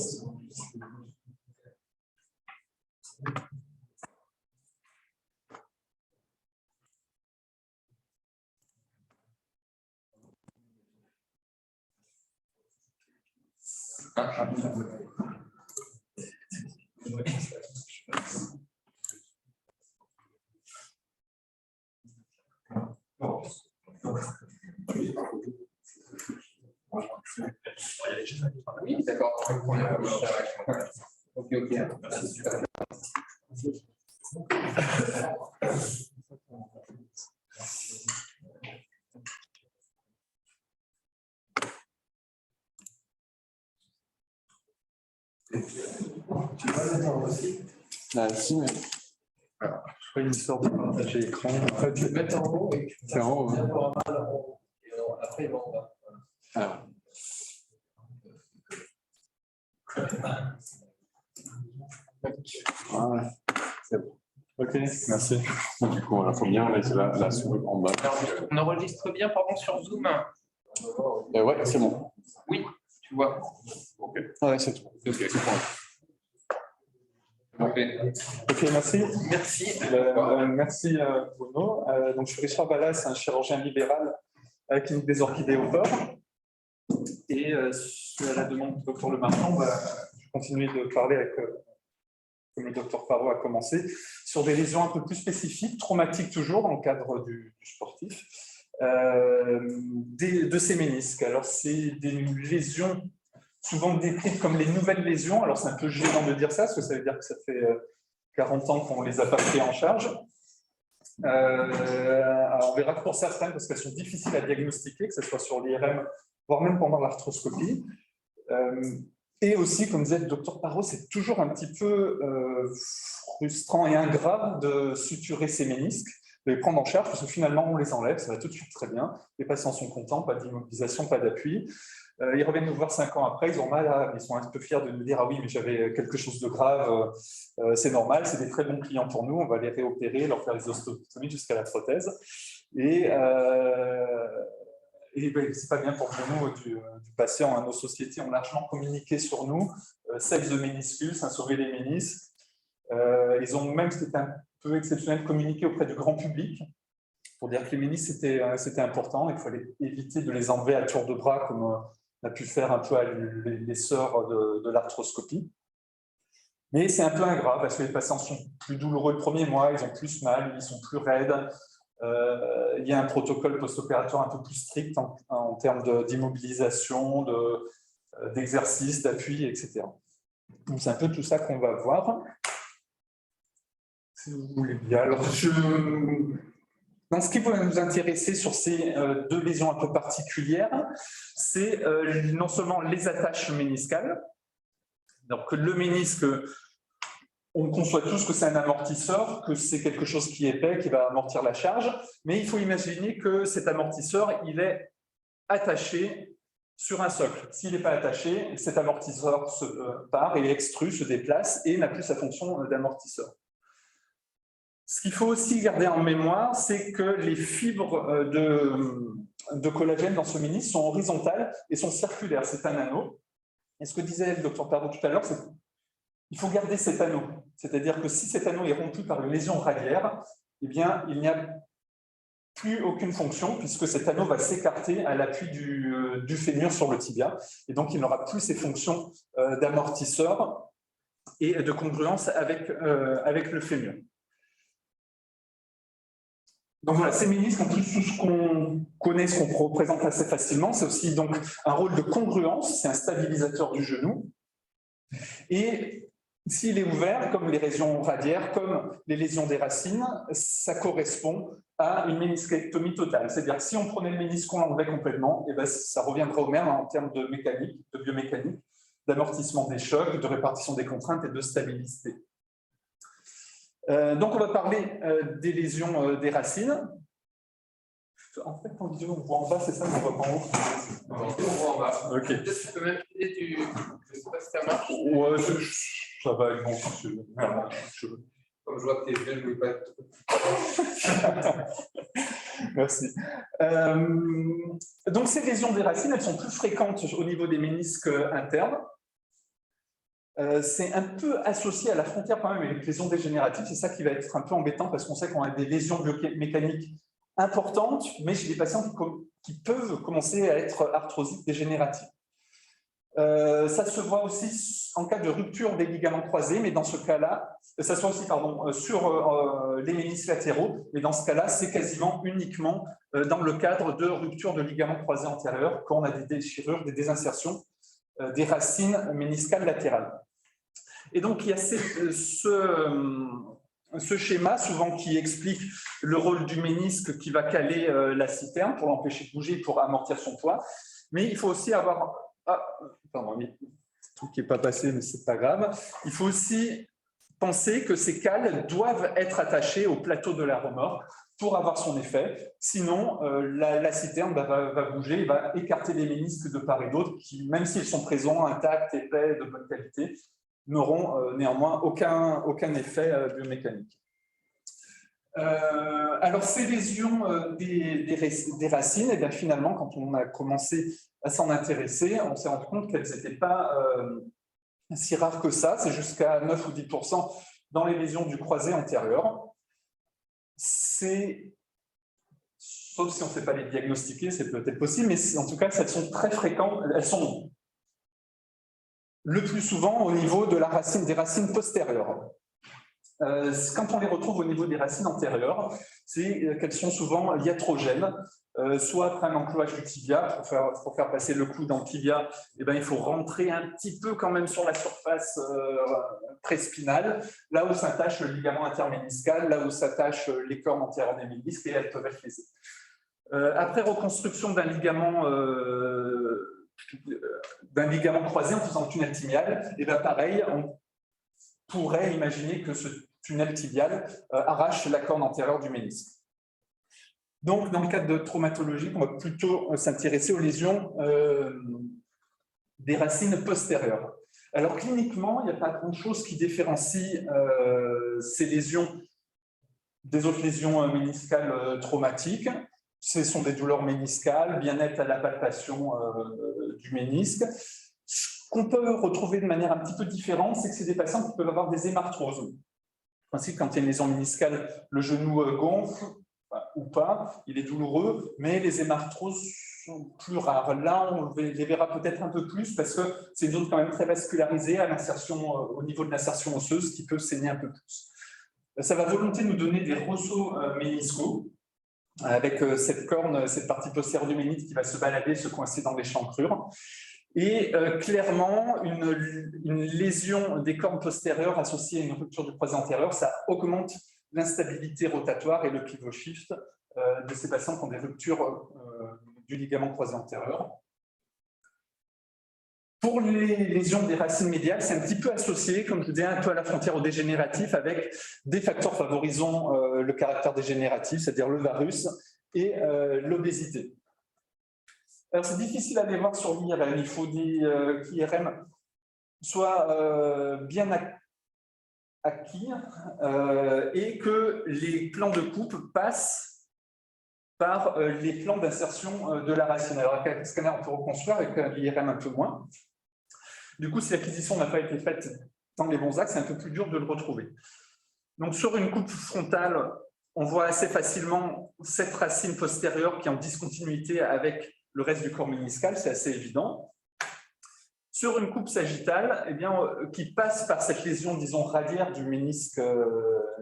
S2: Oui, d'accord. Ok.
S3: Tu vas les voir aussi.
S1: Ah, si, mais. Alors, je ferai une sorte de partager l'écran. En fait,
S3: Tu le mets en haut et tu
S1: c'est en haut. Hein.
S3: Après, il va en bas.
S1: Alors. Voilà. C'est bon. Ok, merci. Du coup, il faut bien mettre la souris en bas.
S2: On enregistre bien, pardon, sur Zoom.
S1: Ouais, c'est bon.
S2: Oui, tu vois.
S1: Ok. Ouais, c'est tout.
S2: Ok.
S1: Ok, merci.
S2: Merci.
S1: Merci Bruno. Donc, je suis Richard Ballas, un chirurgien libéral à la clinique des Orchidées au Port. Et à la demande du docteur Le Marchand, je vais continuer de parler avec, comme le docteur Parot a commencé, sur des lésions un peu plus spécifiques, traumatiques toujours dans le cadre du sportif, de ces ménisques. Alors, c'est des lésions souvent décrites comme les nouvelles lésions. Alors, c'est un peu gênant de dire ça, parce que ça veut dire que ça fait 40 ans qu'on ne les a pas pris en charge. Alors, on verra que pour certaines, parce qu'elles sont difficiles à diagnostiquer, que ce soit sur l'IRM, voire même pendant l'arthroscopie. Et aussi, comme disait le docteur Parot, c'est toujours un petit peu frustrant et ingrat de suturer ces ménisques, de les prendre en charge, parce que finalement, on les enlève, ça va tout de suite très bien. Les patients sont contents, pas d'immobilisation, pas d'appui. Ils reviennent nous voir 5 ans après, ils ont mal, ils sont un peu fiers de nous dire « Ah oui, mais j'avais quelque chose de grave, c'est normal, c'est des très bons clients pour nous, on va les réopérer, leur faire les ostotomies jusqu'à la prothèse. » Et c'est pas bien pour nous du patient. Nos sociétés ont largement communiqué sur nous, Save the Meniscus, sauver les ménisques. Ils ont même, ce qui est un peu exceptionnel, communiqué auprès du grand public pour dire que les ménisques c'était important, il fallait éviter de les enlever à tour de bras comme on a pu faire un peu à l'essor de l'arthroscopie. Mais c'est un peu ingrat parce que les patients sont plus douloureux le premier mois, ils ont plus mal, ils sont plus raides. Il y a un protocole post-opératoire un peu plus strict en termes d'immobilisation, d'exercice, d'appui, etc. Donc c'est un peu tout ça qu'on va voir. Si vous voulez bien. Alors, dans ce qui va nous intéresser sur ces deux lésions un peu particulières, c'est non seulement les attaches méniscales. Donc le ménisque, on conçoit tous que c'est un amortisseur, que c'est quelque chose qui est épais, qui va amortir la charge, mais il faut imaginer que cet amortisseur, il est attaché sur un socle. S'il n'est pas attaché, cet amortisseur part et extrue, se déplace et n'a plus sa fonction d'amortisseur. Ce qu'il faut aussi garder en mémoire, c'est que les fibres de collagène dans ce ménisque sont horizontales et sont circulaires. C'est un anneau. Et ce que disait le docteur Parot tout à l'heure, c'est qu'il faut garder cet anneau. C'est-à-dire que si cet anneau est rompu par une lésion radiaire, eh bien, il n'y a plus aucune fonction puisque cet anneau va s'écarter à l'appui du fémur sur le tibia. Et donc, il n'aura plus ses fonctions d'amortisseur et de congruence avec le fémur. Donc voilà, ces ménisques, en plus, tout ce qu'on connaît, ce qu'on représente assez facilement, c'est aussi donc un rôle de congruence, c'est un stabilisateur du genou. Et s'il est ouvert, comme les lésions radiaires, comme les lésions des racines, ça correspond à une ménisquectomie totale. C'est-à-dire que si on prenait le ménisque, on l'enlevait complètement, et ben ça reviendrait au même en termes de mécanique, de biomécanique, d'amortissement des chocs, de répartition des contraintes et de stabilité. Donc, on va parler des lésions des racines. En fait, en vidéo, on voit en bas, c'est ça, on voit pas en haut.
S2: On voit en bas.
S1: Ok.
S2: Peut-être que tu peux même filer du. Je ne sais pas si ça marche.
S1: Ouais, ça va avec mon cheveu.
S2: Comme je vois que tu es jeune, je ne voulais pas.
S1: Merci. Donc, ces lésions des racines, elles sont plus fréquentes au niveau des ménisques internes. C'est un peu associé à la frontière quand même avec les lésions dégénératives. C'est ça qui va être un peu embêtant parce qu'on sait qu'on a des lésions biomécaniques importantes, mais chez des patients qui peuvent commencer à être arthrosiques dégénératives. Ça se voit aussi en cas de rupture des ligaments croisés, mais dans ce cas-là, ça se voit aussi sur les ménisques latéraux, mais dans ce cas-là, c'est quasiment uniquement dans le cadre de rupture de ligaments croisés antérieurs quand on a des déchirures, des désinsertions des racines méniscales latérales. Et donc, il y a ce schéma souvent qui explique le rôle du ménisque qui va caler la citerne pour l'empêcher de bouger, pour amortir son poids. Mais il faut aussi avoir... Ah, pardon,
S5: truc qui n'est pas passé, mais ce n'est pas grave. Il faut aussi penser que ces cales doivent être attachées au plateau de la remorque pour avoir son effet. Sinon, la citerne va bouger, va écarter les ménisques de part et d'autre, qui, même s'ils sont présents, intacts, épais, de bonne qualité, n'auront néanmoins aucun effet biomécanique. Alors, ces lésions des racines, et bien finalement, quand on a commencé à s'en intéresser, on s'est rendu compte qu'elles n'étaient pas si rares que ça. C'est jusqu'à 9 ou 10% dans les lésions du croisé antérieur. Sauf si on ne sait pas les diagnostiquer, c'est peut-être possible, mais en tout cas, elles sont très fréquentes. Elles sont le plus souvent au niveau de des racines postérieures. Quand on les retrouve au niveau des racines antérieures, c'est qu'elles sont souvent iatrogènes, soit après un enclouage du tibia, pour faire passer le clou dans le tibia, il faut rentrer un petit peu quand même sur la surface préspinale, là où s'attache le ligament interméniscal, là où s'attachent les cornes antérieures des ménisques, et elles peuvent être lésées. Après reconstruction d'un ligament croisé en faisant le tunnel tibial, pareil, on pourrait imaginer que ce tunnel tibial arrache la corne antérieure du ménisque. Donc, dans le cadre de traumatologie, on va plutôt s'intéresser aux lésions des racines postérieures. Alors, cliniquement, il n'y a pas grand-chose qui différencie ces lésions des autres lésions méniscales traumatiques. Ce sont des douleurs méniscales, bien-être à la palpation du ménisque. Ce qu'on peut retrouver de manière un petit peu différente, c'est que c'est des patients qui peuvent avoir des hémarthroses. Ainsi, quand il y a une lésion méniscale, le genou gonfle ou pas, il est douloureux, mais les hémarthroses sont plus rares. Là, on les verra peut-être un peu plus parce que c'est une zone quand même très vascularisée à l'insertion, au niveau de l'insertion osseuse qui peut saigner un peu plus. Ça va volontiers nous donner des ressauts méniscaux avec cette corne, cette partie postérieure du ménisque qui va se balader, se coincer dans les chancrures. Et clairement, une lésion des cornes postérieures associée à une rupture du croisé antérieur, ça augmente l'instabilité rotatoire et le pivot shift de ces patients qui ont des ruptures du ligament croisé antérieur. Pour les lésions des racines médiales, c'est un petit peu associé, comme je vous disais, un peu à la frontière au dégénératif, avec des facteurs favorisant le caractère dégénératif, c'est-à-dire le varus et l'obésité. Alors, c'est difficile à les voir sur l'IRM. Il faut que l'IRM soit bien acquis et que les plans de coupe passent par les plans d'insertion de la racine. Alors, avec un scanner, on peut reconstruire, avec l'IRM un peu moins. Du coup, si l'acquisition n'a pas été faite dans les bons axes, c'est un peu plus dur de le retrouver. Donc, sur une coupe frontale, on voit assez facilement cette racine postérieure qui est en discontinuité avec le reste du corps méniscal, c'est assez évident. Sur une coupe sagittale, qui passe par cette lésion, disons, radiaire du ménisque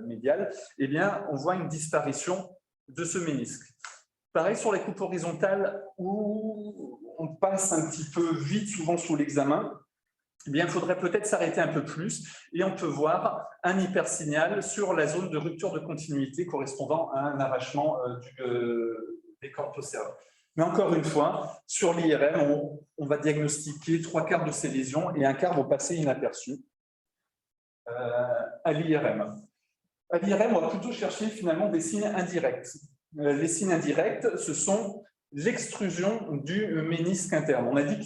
S5: médial, on voit une disparition de ce ménisque. Pareil sur les coupes horizontales où on passe un petit peu vite, souvent sous l'examen, il faudrait peut-être s'arrêter un peu plus et on peut voir un hypersignal sur la zone de rupture de continuité correspondant à un arrachement des cordes postérieures. Mais encore une fois, sur l'IRM, on va diagnostiquer 3/4 de ces lésions et 1/4 vont passer inaperçus à l'IRM. À l'IRM, on va plutôt chercher finalement des signes indirects. Les signes indirects, ce sont l'extrusion du ménisque interne. On a dit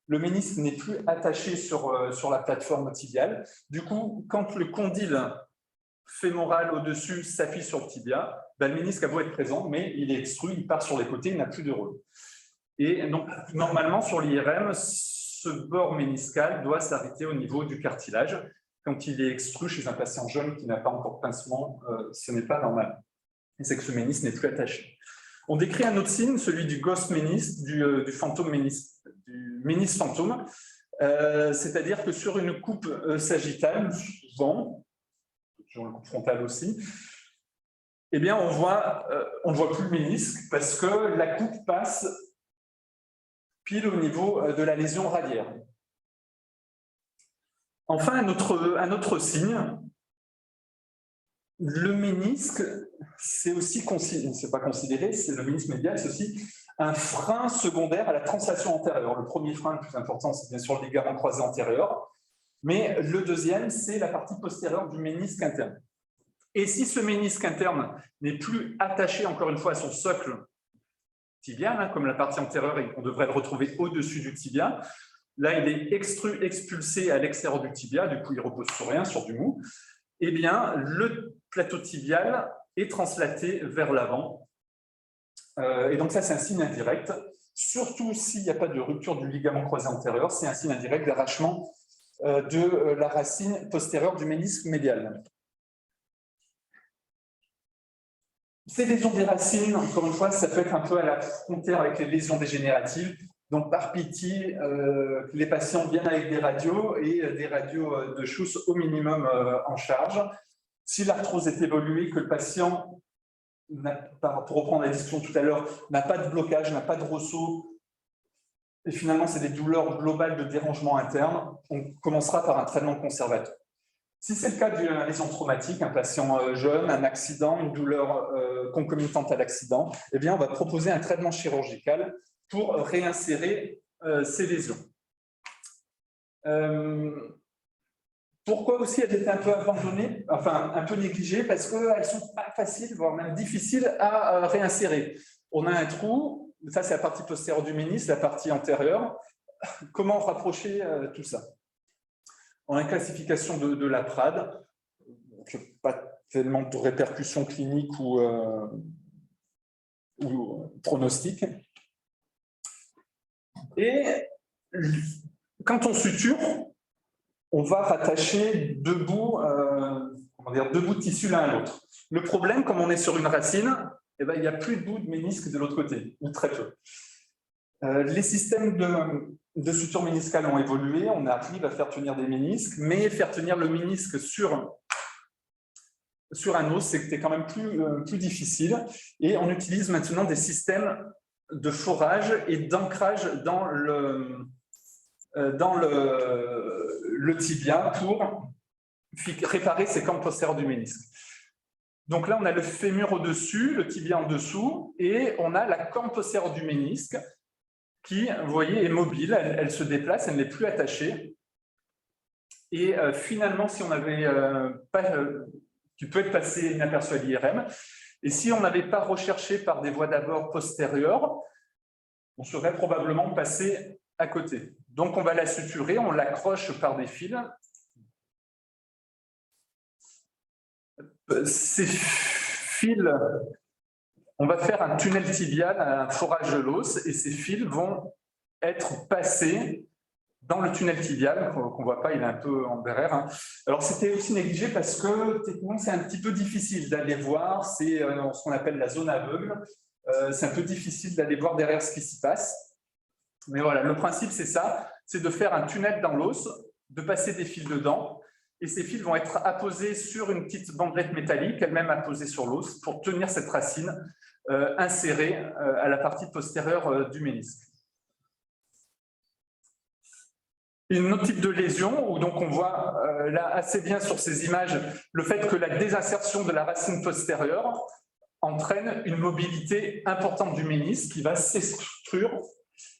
S5: le ménisque n'est plus attaché sur la plateforme tibiale. Du coup, quand le condyle fémoral au-dessus s'affiche sur le tibia, le ménisque a beau être présent, mais il est extrué, il part sur les côtés, il n'a plus de rôle. Et donc, normalement, sur l'IRM, ce bord méniscal doit s'arrêter au niveau du cartilage. Quand il est extrué chez un patient jeune qui n'a pas encore de pincement, ce n'est pas normal. Et c'est que ce ménisque n'est plus attaché. On décrit un autre signe, celui du ghost ménisque, du fantôme ménisque, du ménisque fantôme, c'est-à-dire que sur une coupe sagittale, souvent, sur une coupe frontale aussi, on ne voit plus le ménisque parce que la coupe passe pile au niveau de la lésion radiaire. Enfin, un autre signe, le ménisque, c'est aussi c'est pas considéré, c'est le ménisque médial, c'est aussi un frein secondaire à la translation antérieure. Le premier frein le plus important, c'est bien sûr le ligament croisé antérieur, mais le deuxième, c'est la partie postérieure du ménisque interne. Et si ce ménisque interne n'est plus attaché, encore une fois, à son socle tibial, hein, comme la partie antérieure, on devrait le retrouver au-dessus du tibia, là, il est expulsé à l'extérieur du tibia, du coup, il repose sur rien, sur du mou, eh bien, le plateau tibial est translaté vers l'avant. Et donc ça, c'est un signe indirect. Surtout s'il n'y a pas de rupture du ligament croisé antérieur, c'est un signe indirect d'arrachement de la racine postérieure du ménisque médial. Ces lésions des racines, encore une fois, ça peut être un peu à la frontière avec les lésions dégénératives. Donc, par pitié, les patients viennent avec des radios et des radios de Schuss au minimum en charge. Si l'arthrose est évoluée, que le patient, pour reprendre la discussion tout à l'heure, n'a pas de blocage, n'a pas de ressaut, et finalement, c'est des douleurs globales de dérangement interne, on commencera par un traitement conservateur. Si c'est le cas d'une lésion traumatique, un patient jeune, un accident, une douleur concomitante à l'accident, eh bien, on va proposer un traitement chirurgical pour réinsérer ces lésions. Pourquoi aussi elles étaient un peu abandonnées, enfin un peu négligées? Parce qu'elles ne sont pas faciles, voire même difficiles à réinsérer. On a un trou, ça c'est la partie postérieure du ménisque, la partie antérieure. Comment rapprocher tout ça? On a une classification de la PRAD, pas tellement de répercussions cliniques ou pronostiques. Et quand on suture, on va rattacher deux bouts de tissu l'un à l'autre. Le problème, comme on est sur une racine, eh ben, il n'y a plus de bout de ménisque de l'autre côté, ou très peu. Les systèmes de suture méniscale ont évolué, on arrive à faire tenir des ménisques, mais faire tenir le ménisque sur un os, c'était quand même plus difficile. Et on utilise maintenant des systèmes de forage et d'ancrage dans le tibia pour réparer ces cornes postérieures du ménisque. Donc là, on a le fémur au-dessus, le tibia en dessous, et on a la corne postérieure du ménisque qui, vous voyez, est mobile, elle se déplace, elle n'est plus attachée. Et finalement, si on n'avait qui peut être passé inaperçu à l'IRM, et si on n'avait pas recherché par des voies d'abord postérieures, on serait probablement passé à côté. Donc, on va la suturer, on l'accroche par des fils. Ces fils, on va faire un tunnel tibial, un forage de l'os, et ces fils vont être passés dans le tunnel tibial, qu'on ne voit pas, il est un peu en derrière. Hein. Alors, c'était aussi négligé parce que techniquement, c'est un petit peu difficile d'aller voir, c'est ce qu'on appelle la zone aveugle. C'est un peu difficile d'aller voir derrière ce qui s'y passe. Mais voilà, le principe, c'est ça, c'est de faire un tunnel dans l'os, de passer des fils dedans, et ces fils vont être apposés sur une petite bandelette métallique, elle-même apposée sur l'os, pour tenir cette racine insérée à la partie postérieure du ménisque. Une autre type de lésion, où donc on voit là assez bien sur ces images le fait que la désinsertion de la racine postérieure entraîne une mobilité importante du ménisque qui va s'extruire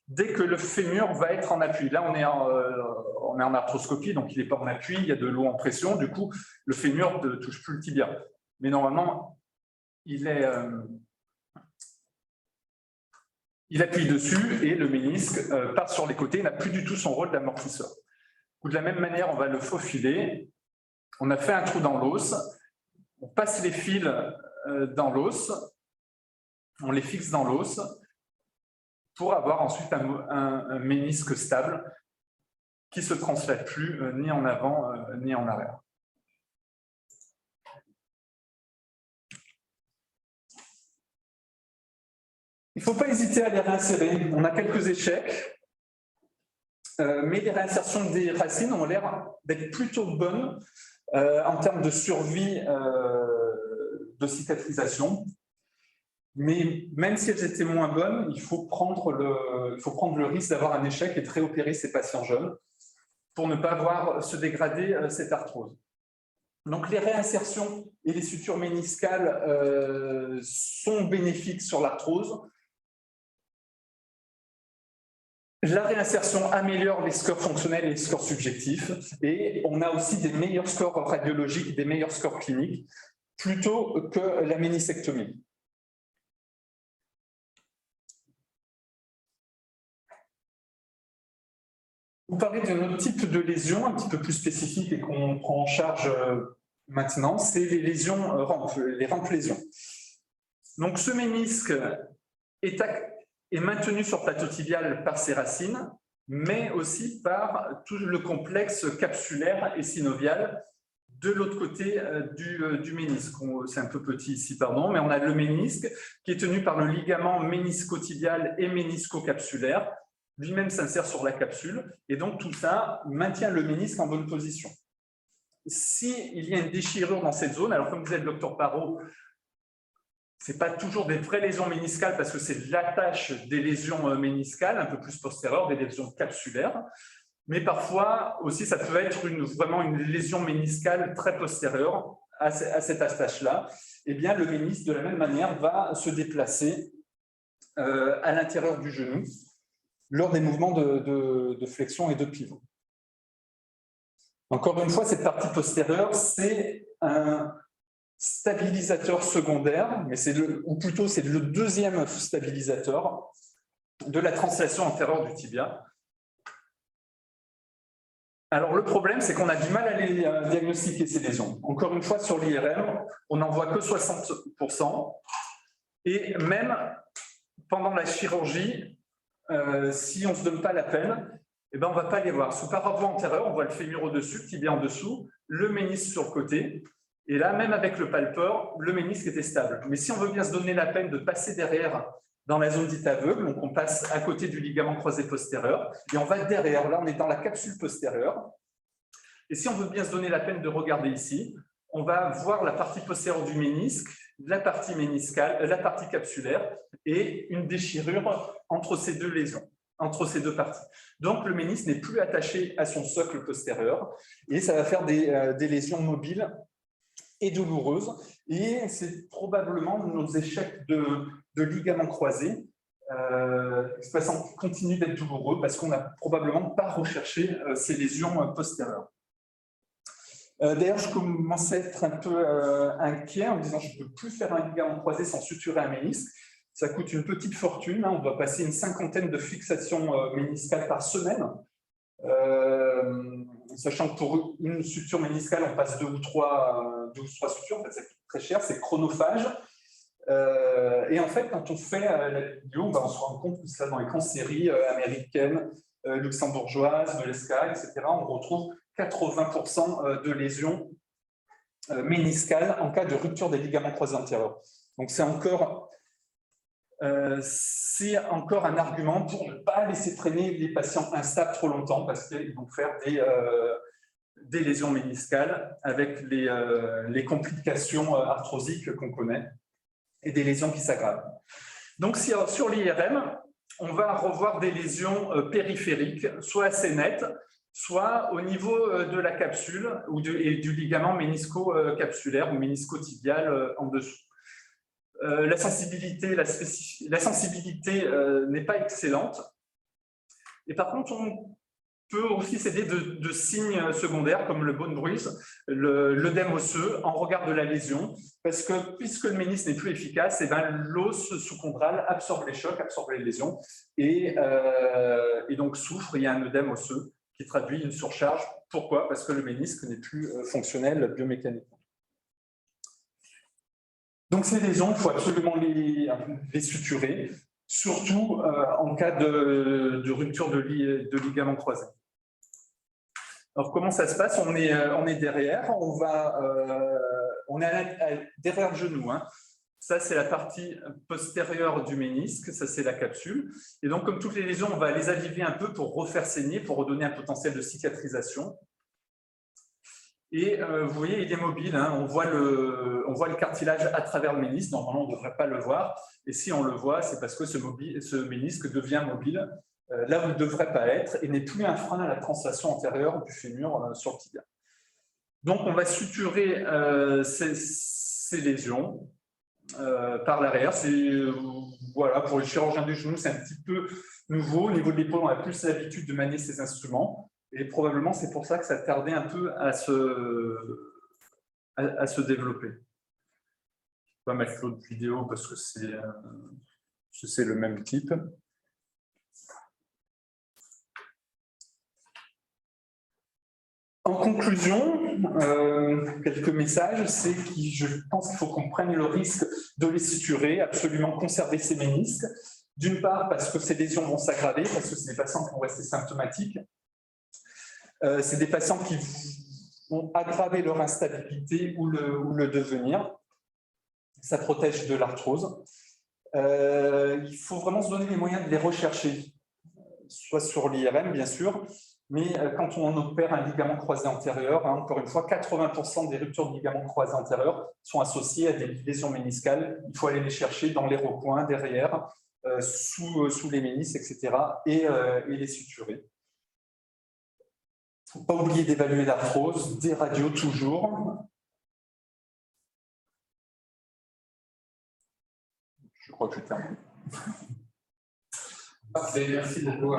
S5: dès que le fémur va être en appui. Là, on est en arthroscopie, donc il n'est pas en appui, il y a de l'eau en pression, du coup, le fémur ne touche plus le tibia. Mais normalement, il appuie dessus et le ménisque part sur les côtés, n'a plus du tout son rôle d'amortisseur. De la même manière, on va le faufiler. On a fait un trou dans l'os, on passe les fils dans l'os, on les fixe dans l'os pour avoir ensuite un ménisque stable qui ne se translate plus ni en avant ni en arrière. Il ne faut pas hésiter à les réinsérer. On a quelques échecs, mais les réinsertions des racines ont l'air d'être plutôt bonnes en termes de survie de cicatrisation. Mais même si elles étaient moins bonnes, il faut prendre le risque d'avoir un échec et de réopérer ces patients jeunes pour ne pas voir se dégrader cette arthrose. Donc les réinsertions et les sutures méniscales sont bénéfiques sur l'arthrose. La réinsertion améliore les scores fonctionnels et les scores subjectifs, et on a aussi des meilleurs scores radiologiques, des meilleurs scores cliniques, plutôt que la ménisectomie. Vous parlez d'un autre type de lésion, un petit peu plus spécifique et qu'on prend en charge maintenant, c'est les lésions rampes, les rampes lésions. Donc ce ménisque est maintenu sur plateau tibial par ses racines, mais aussi par tout le complexe capsulaire et synovial de l'autre côté du ménisque. C'est un peu petit ici, pardon, mais on a le ménisque qui est tenu par le ligament ménisco-tibial et ménisco-capsulaire. Lui-même s'insère sur la capsule, et donc tout ça maintient le ménisque en bonne position. S'il y a une déchirure dans cette zone, alors comme disait le docteur Parot, ce n'est pas toujours des vraies lésions méniscales parce que c'est l'attache des lésions méniscales, un peu plus postérieures, des lésions capsulaires, mais parfois aussi ça peut être vraiment une lésion méniscale très postérieure à cette attache-là. Eh bien, le ménisque, de la même manière, va se déplacer à l'intérieur du genou lors des mouvements de flexion et de pivot. Encore une fois, cette partie postérieure, c'est un stabilisateur secondaire, mais ou plutôt c'est le deuxième stabilisateur de la translation antérieure du tibia. Alors le problème, c'est qu'on a du mal à les diagnostiquer ces lésions. Encore une fois, sur l'IRM, on n'en voit que 60%, et même pendant la chirurgie, si on ne se donne pas la peine, eh ben, on ne va pas les voir. Sous paravoie antérieure, on voit le fémur au-dessus, le tibia en dessous, le ménisque sur le côté. Et là, même avec le palpeur, le ménisque était stable. Mais si on veut bien se donner la peine de passer derrière dans la zone dite aveugle, donc on passe à côté du ligament croisé postérieur, et on va derrière. Là, on est dans la capsule postérieure. Et si on veut bien se donner la peine de regarder ici, on va voir la partie postérieure du ménisque, la partie méniscale, la partie capsulaire et une déchirure entre ces deux lésions, entre ces deux parties. Donc, le ménisque n'est plus attaché à son socle postérieur et ça va faire des lésions mobiles et douloureuses. Et c'est probablement nos échecs de ligaments croisés qui continuent d'être douloureux parce qu'on n'a probablement pas recherché ces lésions postérieures. D'ailleurs, je commençais à être un peu inquiet en me disant je ne peux plus faire un ligament croisé sans suturer un ménisque. Ça coûte une petite fortune. On doit passer une 50aine de fixations méniscales par semaine. Sachant que pour une suture méniscale, on passe 2 ou 3 sutures. En fait, ça coûte très cher, c'est chronophage. Et en fait, quand on fait la vidéo, on se rend compte que ça, dans les cancéries américaines, luxembourgeoises, de l'ESCA, etc., on retrouve 80% de lésions méniscales en cas de rupture des ligaments croisés antérieurs. Donc, c'est encore un argument pour ne pas laisser traîner les patients instables trop longtemps parce qu'ils vont faire des lésions méniscales avec les complications arthrosiques qu'on connaît et des lésions qui s'aggravent. Donc, sur l'IRM, on va revoir des lésions périphériques, soit assez nettes, soit au niveau de la capsule et du ligament ménisco-capsulaire ou ménisco-tibial en dessous. La sensibilité n'est pas excellente. Et par contre, on peut aussi s'aider de signes secondaires comme le bone bruise, l'œdème osseux en regard de la lésion, parce que puisque le ménisque n'est plus efficace, l'os sous-chondral absorbe les chocs, absorbe les lésions, et donc souffre, il y a un œdème osseux qui traduit une surcharge. Pourquoi? Parce que le ménisque n'est plus fonctionnel biomécaniquement. Donc ces lésions, il faut absolument les suturer, surtout en cas de rupture de ligament croisé. Alors comment ça se passe? On est derrière, on est derrière le genou. Ça, c'est la partie postérieure du ménisque, ça, c'est la capsule. Et donc, comme toutes les lésions, on va les aviver un peu pour refaire saigner, pour redonner un potentiel de cicatrisation. Et vous voyez, il est mobile, on voit le cartilage à travers le ménisque. Normalement, on ne devrait pas le voir. Et si on le voit, c'est parce que ce ménisque devient mobile là où il ne devrait pas être et n'est plus un frein à la translation antérieure du fémur sur le tibia. Donc, on va suturer ces lésions. par l'arrière. Voilà, pour les chirurgiens du genou, c'est un petit peu nouveau. Au niveau de l'épaule, on a plus l'habitude de manier ces instruments. Et probablement, c'est pour ça que ça tardait un peu à se développer. Je ne vais pas mettre l'autre vidéo parce que c'est le même type. En conclusion, quelques messages, c'est que je pense qu'il faut qu'on prenne le risque de les suturer, absolument conserver ces ménisques. D'une part, parce que ces lésions vont s'aggraver, parce que c'est des patients qui vont rester symptomatiques. C'est des patients qui vont aggraver leur instabilité ou le devenir. Ça protège de l'arthrose. Il faut vraiment se donner les moyens de les rechercher, soit sur l'IRM, bien sûr, mais quand on opère un ligament croisé antérieur, encore une fois, 80% des ruptures de ligaments croisés antérieurs sont associées à des lésions méniscales. Il faut aller les chercher dans les recoins, derrière, sous les ménisques, etc., et les suturer. Il ne faut pas oublier d'évaluer l'arthrose, des radios toujours. Je crois que je termine.
S2: Parfait, merci beaucoup.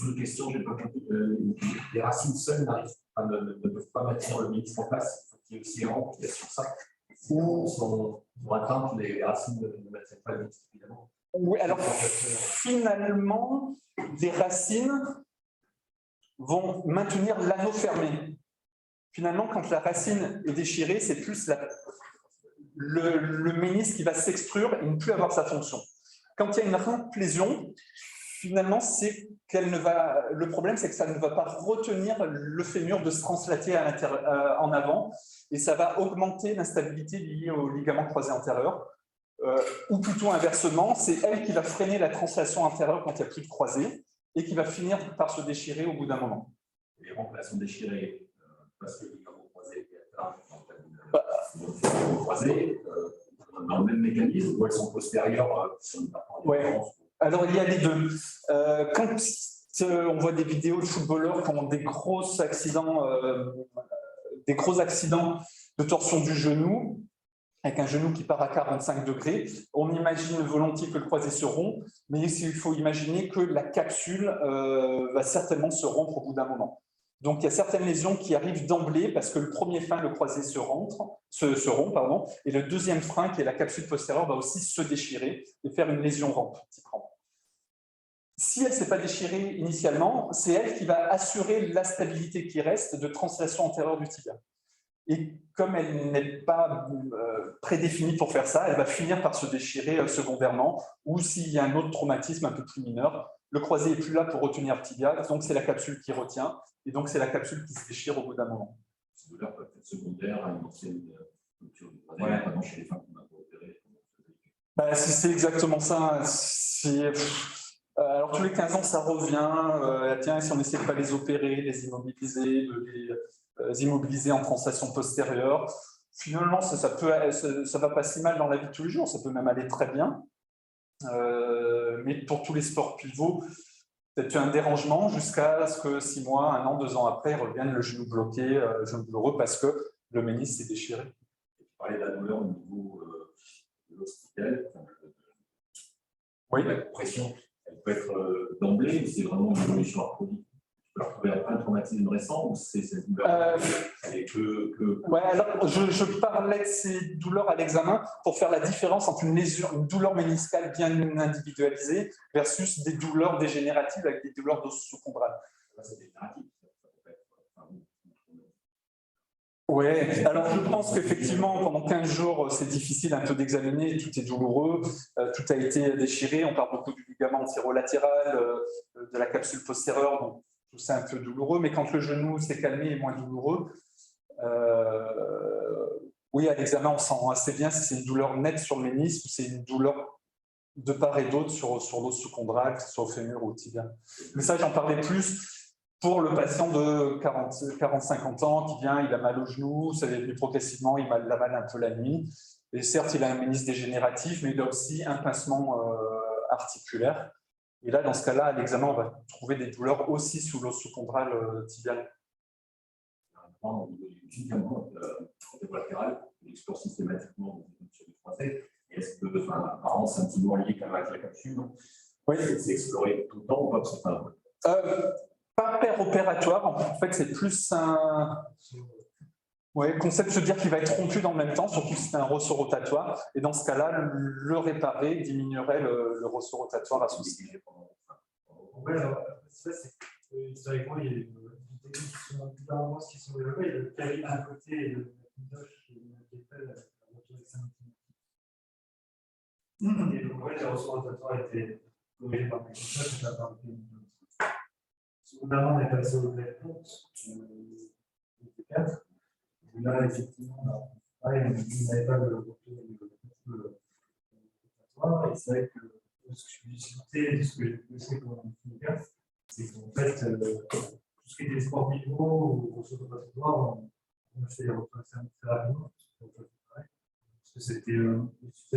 S4: Une question, je n'ai pas compris. Les racines seules ne peuvent pas maintenir le ménisque en place. Il faut qu'il y ait aussi des rampes sur ça. Ou sont atteintes, les racines ne maintiennent pas le ménisque, évidemment.
S5: Oui, alors finalement, les racines vont maintenir l'anneau fermé. Finalement, quand la racine est déchirée, c'est plus le ménisque qui va s'extruire et ne plus avoir sa fonction. Quand il y a une rampe lésion, finalement, le problème, c'est que ça ne va pas retenir le fémur de se translater en avant et ça va augmenter l'instabilité liée au ligament croisé antérieur. Ou plutôt inversement, c'est elle qui va freiner la translation antérieure quand il n'y a plus de croisé et qui va finir par se déchirer au bout d'un moment.
S4: Les rampes sont déchirées parce que le ligament croisé est atteint dans le même mécanisme ou elles sont postérieures sur une partie de différence.
S5: Alors, il y a les deux. Quand on voit des vidéos de footballeurs qui ont des gros accidents de torsion du genou, avec un genou qui part à 45 degrés, on imagine volontiers que le croisé se rompt, mais il faut imaginer que la capsule va certainement se rompre au bout d'un moment. Donc, il y a certaines lésions qui arrivent d'emblée parce que le premier frein, le croisé se rompt, et le deuxième frein, qui est la capsule postérieure, va aussi se déchirer et faire une lésion rampe. Si elle ne s'est pas déchirée initialement, c'est elle qui va assurer la stabilité qui reste de translation antérieure du tibia. Et comme elle n'est pas prédéfinie pour faire ça, elle va finir par se déchirer secondairement, ou s'il y a un autre traumatisme un peu plus mineur, le croisé n'est plus là pour retenir le tibia, donc c'est la capsule qui retient, et donc c'est la capsule qui se déchire au bout d'un moment.
S4: Ces douleurs peuvent être secondaires à une ancienne rupture du croisé, notamment chez les femmes qu'on a opérées.
S5: C'est exactement ça. Alors tous les 15 ans, ça revient. Tiens, si on n'essaie de pas les opérer, les immobiliser, les immobiliser en translation postérieure, finalement, ça va pas si mal dans la vie de tous les jours, ça peut même aller très bien. Mais pour tous les sports pivots, peut-être un dérangement jusqu'à ce que 6 mois, 1 an, 2 ans après, ils reviennent le genou bloqué, genou douloureux, parce que le ménisque s'est déchiré.
S4: Tu parlais de la douleur au niveau de l'ostical.
S5: Oui.
S4: La pression, elle peut être d'emblée, ou c'est vraiment une évolution arthrodique? Tu peux la retrouver après un traumatisme récent, ou c'est cette douleur
S5: Ouais, alors je parlais de ces douleurs à l'examen pour faire la différence entre une douleur méniscale bien individualisée versus des douleurs dégénératives avec des douleurs d'os sous-chondral.
S4: C'est dégénératif.
S5: Oui, alors je pense qu'effectivement, pendant 15 jours, c'est difficile un peu d'examiner, tout est douloureux, tout a été déchiré, on parle beaucoup du ligament antérolatéral, de la capsule postérieure, donc tout ça un peu douloureux, mais quand le genou s'est calmé et moins douloureux, oui, à l'examen, on sent assez bien si c'est une douleur nette sur le ménisque ou c'est une douleur de part et d'autre sur l'os sous-chondral, que ce soit au fémur ou au tibia. Mais ça, j'en parlais plus pour le patient de 40-50 ans qui vient, il a mal au genou, ça va plus progressivement, il a mal un peu la nuit. Et certes, il a un ménisque dégénératif, mais il a aussi un pincement articulaire. Et là, dans ce cas-là, à l'examen, on va trouver des douleurs aussi sous l'os sous-chondral tibial.
S4: au niveau du ligaments latérales, on explore systématiquement sur le croisé. Est-ce que, apparemment, c'est un petit peu lié quand même avec la capsule? Oui, c'est exploré tout le temps ou pas?
S5: Pas opératoire, en fait, c'est plus un concept de se dire qu'il va être rompu dans le même temps, surtout si c'est un ressort rotatoire. Et dans ce cas-là, le réparer diminuerait le ressort rotatoire associé.
S1: Oui, alors, ça, c'est historiquement, il y a des techniques qui sont développées. Il y a le calibre d'un côté et le pidoche qui est fait la retour externe. Et donc, ouais, les ressorts rotatoires étaient corrigés par quelque chose, c'est pas par le pilote. Secondairement, on est passé au greffe ponte, T4. Là, effectivement, on n'avait pas le retour rotatoire. Et c'est vrai que ce que je discutais, ce que j'ai poussé pour le gaffe, c'est qu'en fait, tout ce qui était sport niveau ou ressources rotatoire, on a fait les retours externes très rapidement. Parce que c'était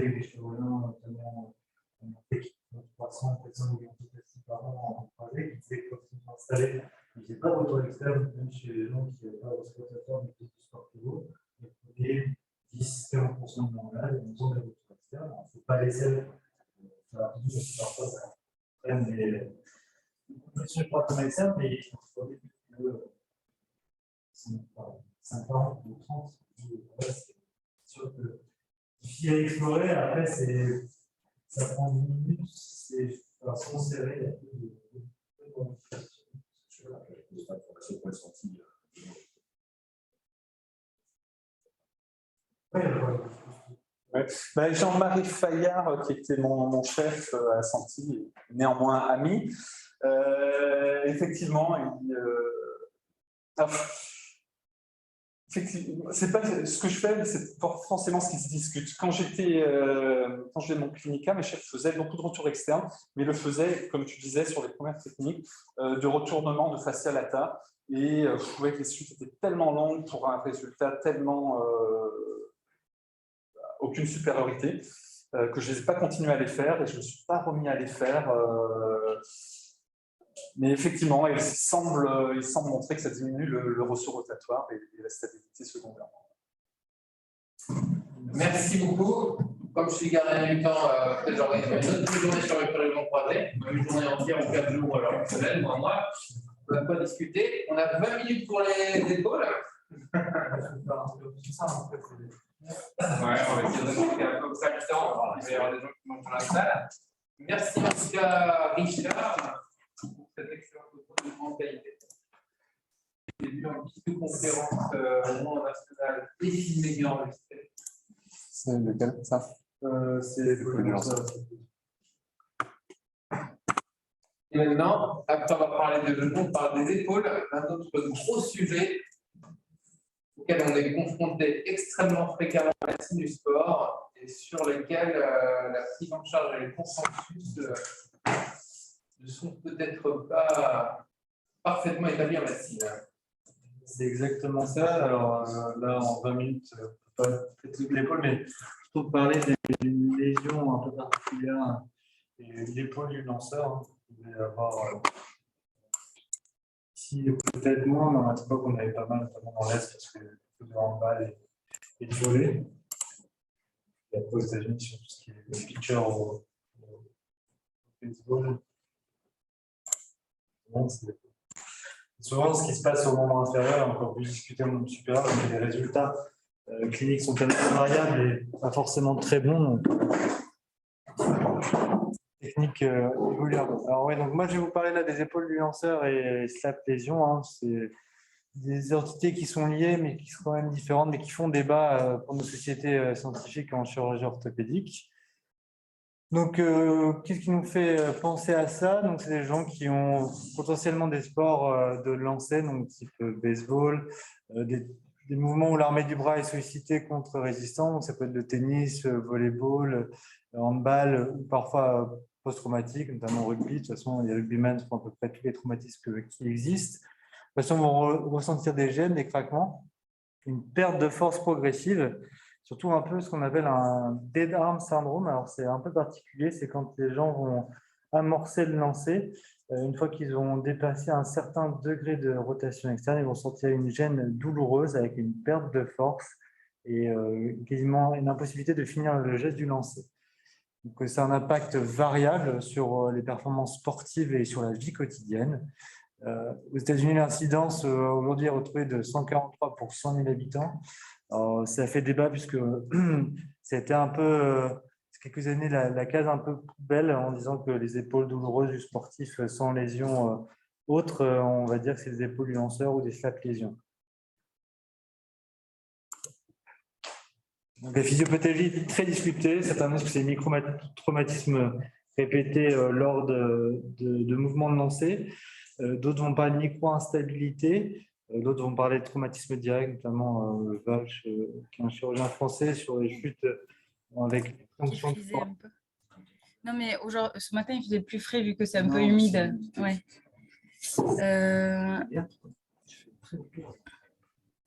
S1: avec des chirurgiens, notamment en Afrique, 300, 400 millions de tests par an en croisé, qui disaient que quand ils sont installés, il n'y avait pas de retour externe, même chez les gens qui n'avaient pas de retour rotatoire, mais qui étaient du sport niveau. Il y avait 10-40% de malades, ils ont des retours externes. Il ne faut pas laisser faire rapidement, parce que parfois ça prenne des compressions de retours externes, mais il faut trouver que 50 ou 30. C'est sûr que difficile à explorer, après, ça prend 10 minutes, c'est sans serrer, il y a peu de modifications.
S5: Jean-Marie Fayard, qui était mon chef à Santi, néanmoins ami, effectivement, c'est pas ce que je fais, c'est pas forcément ce qui se discute. Quand j'ai mon clinica, mes chefs faisaient beaucoup de retours externes, mais le faisaient, comme tu disais, sur les premières techniques, de retournement de fascia lata. Et je trouvais que les suites étaient tellement longues pour un résultat tellement aucune supériorité que je ne les ai pas continué à les faire et je ne me suis pas remis à les faire. Mais effectivement, il semble montrer que ça diminue le ressort rotatoire et la stabilité secondaire.
S2: Merci beaucoup. Comme je suis gardien du temps, peut-être j'organise une autre journée sur le pérignon croisé, une journée entière en 4 jours alors une semaine, moi, on va pas discuter. On a 20 minutes pour les épaules. Ouais, on va essayer de discuter un peu ça le temps. Il va y avoir des gens qui montent dans la salle. Merci en tout cas, Richard, pour cette excellente photo de grande qualité. J'ai vu en visioconférence au monde national et filmé et enregistré.
S5: C'est lequel, ça?
S1: C'est les
S2: Et maintenant, après avoir parlé de genoux, on parle des épaules, un autre gros sujet auquel on est confronté extrêmement fréquemment à la médecine du sport et sur lesquels la prise en charge et le consensus ne sont peut-être pas parfaitement établis en médecine.
S1: C'est exactement ça. Alors là, en 20 minutes, on ne peut pas traiter toute l'épaule, mais je trouve parler d'une lésion un peu particulière, l'épaule du lanceur. Il va y avoir ici peut-être moins, mais à l'époque, on avait pas mal, notamment dans l'Est, parce que le handball et le volley. Et après, aux États-Unis, sur tout ce qui est le pitcher au baseball. Souvent, ce qui se passe au membre inférieur, encore plus discuté au membre supérieur, les résultats cliniques sont tellement variables et pas forcément très bons. Donc, technique évolue. Alors ouais, donc moi je vais vous parler là des épaules du lanceur et slap lésion. Hein. C'est des entités qui sont liées, mais qui sont quand même différentes, mais qui font débat pour nos sociétés scientifiques en chirurgie orthopédique. Donc, qu'est-ce qui nous fait penser à ça? Donc, c'est des gens qui ont potentiellement des sports de lancer, donc type baseball, des mouvements où l'armée du bras est sollicitée contre résistant. Donc, ça peut être le tennis, volleyball, handball, ou parfois post-traumatique, notamment rugby. De toute façon, les rugbymen font à peu près tous les traumatismes qui existent. De toute façon, ils vont ressentir des gênes, des craquements, une perte de force progressive. Surtout un peu ce qu'on appelle un dead arm syndrome. Alors, c'est un peu particulier, c'est quand les gens vont amorcer le lancer. Une fois qu'ils ont dépassé un certain degré de rotation externe, ils vont sentir une gêne douloureuse avec une perte de force et quasiment une impossibilité de finir le geste du lancer. Donc, c'est un impact variable sur les performances sportives et sur la vie quotidienne. Aux États-Unis, l'incidence aujourd'hui est retrouvée de 143 pour 100 000 habitants. Alors, ça fait débat puisque c'était un peu, quelques années, la case un peu poubelle en disant que les épaules douloureuses du sportif sans lésion autre, on va dire que c'est des épaules du lanceur ou des flaques lésions. Donc, la physiopathologie est très discutée. Certains disent que c'est micro-traumatismes répétés lors de mouvements de lancer. D'autres vont parler de micro-instabilité. D'autres vont parler de traumatisme direct, notamment Valch, qui est un chirurgien français, sur les chutes avec fonction de force.
S6: Non, mais ce matin, il faisait plus frais vu que c'est un peu humide. Ouais.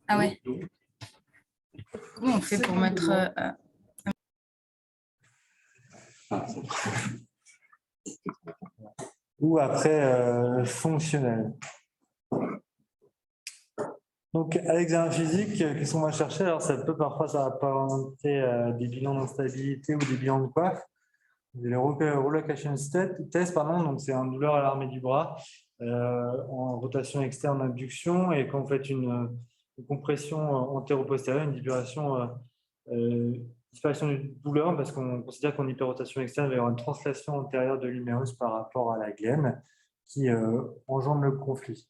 S6: Ah ouais. Comment on fait pour mettre...
S1: Ou après fonctionnel. Donc, à l'examen physique, qu'est-ce qu'on va chercher? Alors, ça peut parfois s'apparenter à des bilans d'instabilité ou des bilans de coiffe. Le relocation test, pardon, donc c'est un douleur à l'armée du bras en rotation externe abduction, et quand vous faites une compression antéro-postérieure, une disparition de douleur, parce qu'on considère qu'en hyperrotation externe, il va y avoir une translation antérieure de l'humérus par rapport à la gaine qui engendre le conflit.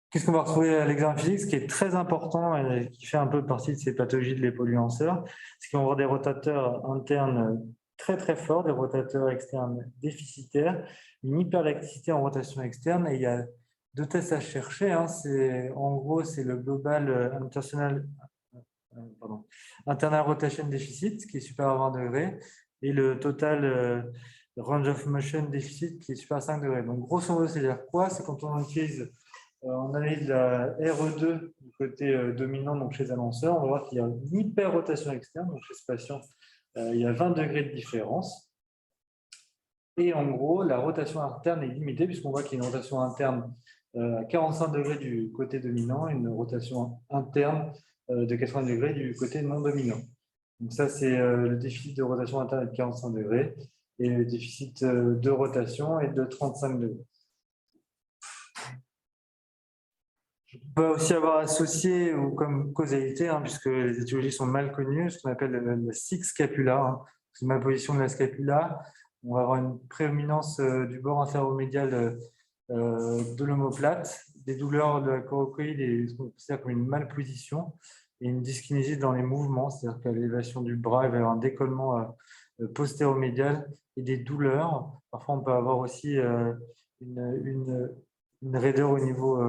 S1: Qu'est-ce qu'on va retrouver à l'examen physique? Ce qui est très important et qui fait un peu partie de ces pathologies de l'épaule du lanceur, c'est qu'on va avoir des rotateurs internes très très forts, des rotateurs externes déficitaires, une hyperlacticité en rotation externe, et il y a deux tests à chercher. En gros, c'est le Global Internal Rotation Deficit, qui est supérieur à 20 degrés, et le Total Range of Motion Deficit, qui est supérieur à 5 degrés. Donc, grosso modo, c'est-à-dire quoi? C'est quand on utilise on analyse la RE2 du côté dominant, donc chez un lanceur, on va voir qu'il y a une hyper-rotation externe, donc chez ce patient, il y a 20 degrés de différence. Et en gros, la rotation interne est limitée, puisqu'on voit qu'il y a une rotation interne à 45 degrés du côté dominant et une rotation interne de 80 degrés du côté non dominant. Donc ça, c'est le déficit de rotation interne est de 45 degrés et le déficit de rotation est de 35 degrés. On peut aussi avoir associé ou comme causalité, puisque les étiologies sont mal connues, ce qu'on appelle le six scapula. C'est ma position de la scapula. On va avoir une prédominance du bord inféromédial de l'omoplate, des douleurs de la coracoïde et ce qu'on considère comme une malposition, et une dyskinésie dans les mouvements, c'est-à-dire qu'à l'élévation du bras, il va y avoir un décollement postéromédial et des douleurs. Parfois, on peut avoir aussi une raideur au niveau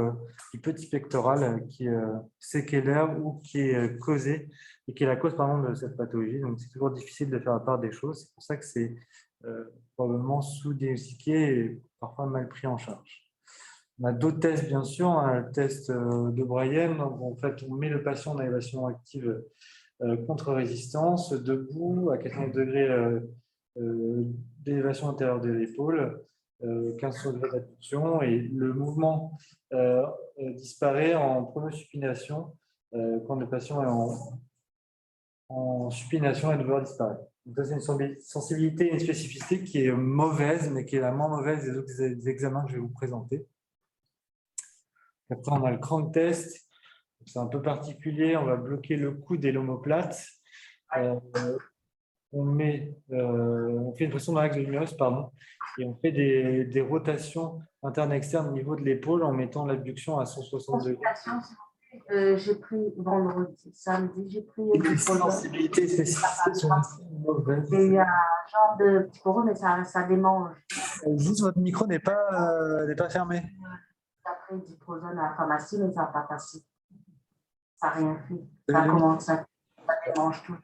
S1: du petit pectoral qui est séquelaire ou qui est causée et qui est la cause par exemple de cette pathologie. Donc c'est toujours difficile de faire la part des choses. C'est pour ça que c'est probablement sous-diagnostiqué et parfois mal pris en charge. On a d'autres tests bien sûr, le test de Bryan. Donc en fait on met le patient en élévation active contre-résistance, debout à 90 degrés d'élévation intérieure de l'épaule, 15 degrés d'adduction, et le mouvement disparaît en pronosupination quand le patient est en supination et la douleur disparaît. Donc ça, c'est une sensibilité et une spécificité qui est mauvaise, mais qui est la moins mauvaise des autres examens que je vais vous présenter. Après, on a le crank test. C'est un peu particulier. On va bloquer le coude et l'omoplate. On fait une pression dans l'axe de l'humérus, et on fait des rotations internes et externes au niveau de l'épaule en mettant l'abduction à 160 degrés.
S7: J'ai pris vendredi, samedi, j'ai pris
S1: les sensibilités spécifiques sont mauvaises.
S7: Et il y a un genre de petit courant, mais ça démange.
S1: Juste votre micro n'est pas fermé.
S7: J'ai pris du Diprozone à la pharmacie, mais ça n'a pas passé. Ça n'a rien fait. Ça commence à ça démange tout.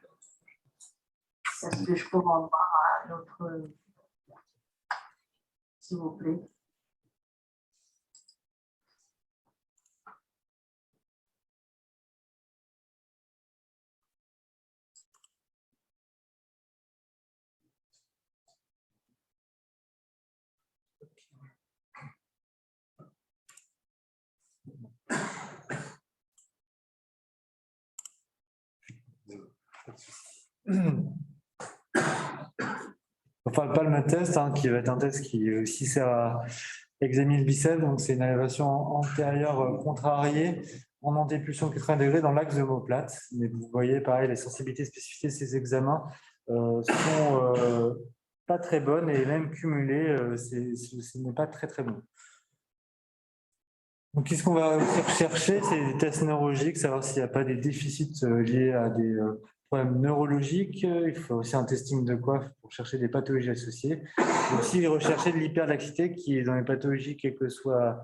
S7: Est-ce que je peux en voir un autre, s'il vous plaît?
S1: Enfin, le palme test, qui va être un test qui aussi sert à examiner le biceps. Donc, c'est une élévation antérieure contrariée en antépulsion 80 degrés dans l'axe de l'omoplate. Mais vous voyez, pareil, les sensibilités et spécificités de ces examens sont pas très bonnes et même cumulées, ce n'est pas très très bon. Donc, qu'est-ce qu'on va chercher? C'est des tests neurologiques, savoir s'il n'y a pas des déficits liés à des problèmes neurologiques. Il faut aussi un testing de coiffe pour chercher des pathologies associées. Aussi rechercher de l'hyperlaxité qui est dans les pathologies, quelle que soit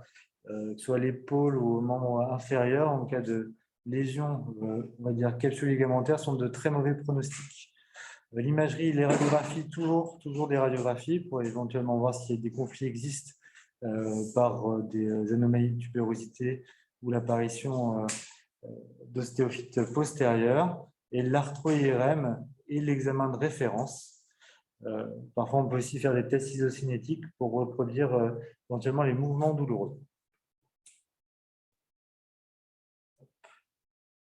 S1: l'épaule ou au membre inférieur, en cas de lésion, on va dire capsule-ligamentaire, sont de très mauvais pronostics. L'imagerie, les radiographies, toujours des radiographies pour éventuellement voir s'il y a des conflits existent par des anomalies de tubérosité ou l'apparition d'ostéophytes postérieurs, et l'arthro-IRM et l'examen de référence. Parfois, on peut aussi faire des tests isocinétiques pour reproduire éventuellement les mouvements douloureux.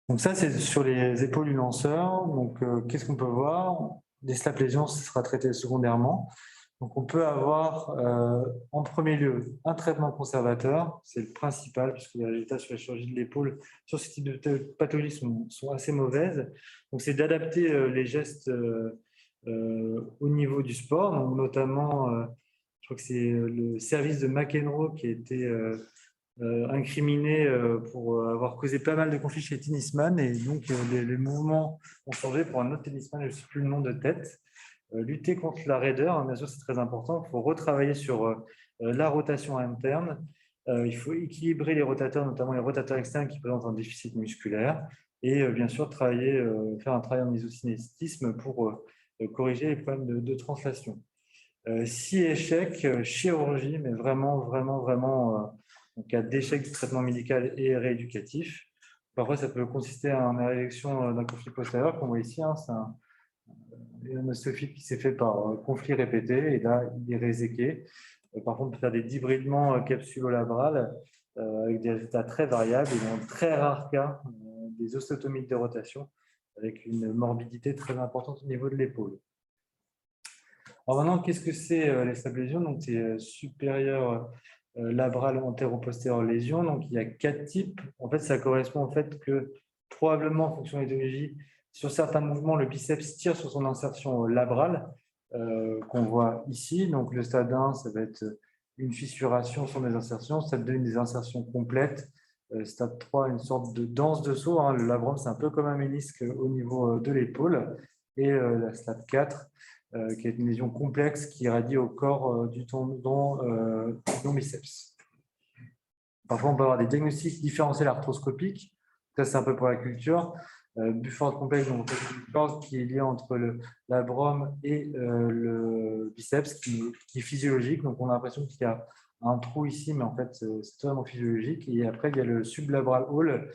S1: Donc ça, c'est sur les épaules du lanceur. Donc, qu'est-ce qu'on peut voir? Des slap lésions, ce sera traité secondairement. Donc, on peut avoir en premier lieu un traitement conservateur, c'est le principal, puisque les résultats sur la chirurgie de l'épaule, sur ce type de pathologie sont assez mauvaises. Donc, c'est d'adapter les gestes au niveau du sport, donc notamment, je crois que c'est le service de McEnroe qui a été incriminé pour avoir causé pas mal de conflits chez tennisman, et donc les mouvements ont changé pour un autre tennisman, je ne sais plus le nom de tête. Lutter contre la raideur, bien sûr, c'est très important. Il faut retravailler sur la rotation interne. Il faut équilibrer les rotateurs, notamment les rotateurs externes qui présentent un déficit musculaire. Et bien sûr, faire un travail en isocinétisme pour corriger les problèmes de translation. Si échec, chirurgie, mais vraiment, en cas d'échec du traitement médical et rééducatif. Parfois, ça peut consister à une réélection d'un conflit postérieur, qu'on voit ici. C'est un ostéophyte qui s'est fait par conflit répété, et là, il est réséqué. Par contre, on peut faire des débridements capsulo-labrales avec des résultats très variables, et dans de très rares cas, des ostéotomies de rotation avec une morbidité très importante au niveau de l'épaule. Alors maintenant, qu'est-ce que c'est les slap lésions? Donc, c'est supérieur labrale antéro-postérieure lésion. Donc, il y a 4 types. En fait, ça correspond au fait que probablement, en fonction de l'étymologie, sur certains mouvements, le biceps tire sur son insertion labrale, qu'on voit ici. Donc, le stade 1, ça va être une fissuration sur des insertions. Stade 2, des insertions complètes. Stade 3, une sorte de danse de saut. Le labrum, c'est un peu comme un ménisque au niveau de l'épaule. Et la stade 4, qui est une lésion complexe qui irradie au corps du tendon biceps. Parfois, on peut avoir des diagnostics différentiels arthroscopiques. Ça, c'est un peu pour la culture. Buford complexe, donc une corde qui est liée entre le labrum et le biceps, qui est physiologique. Donc, on a l'impression qu'il y a un trou ici, mais en fait, c'est totalement physiologique. Et après, il y a le sublabral hall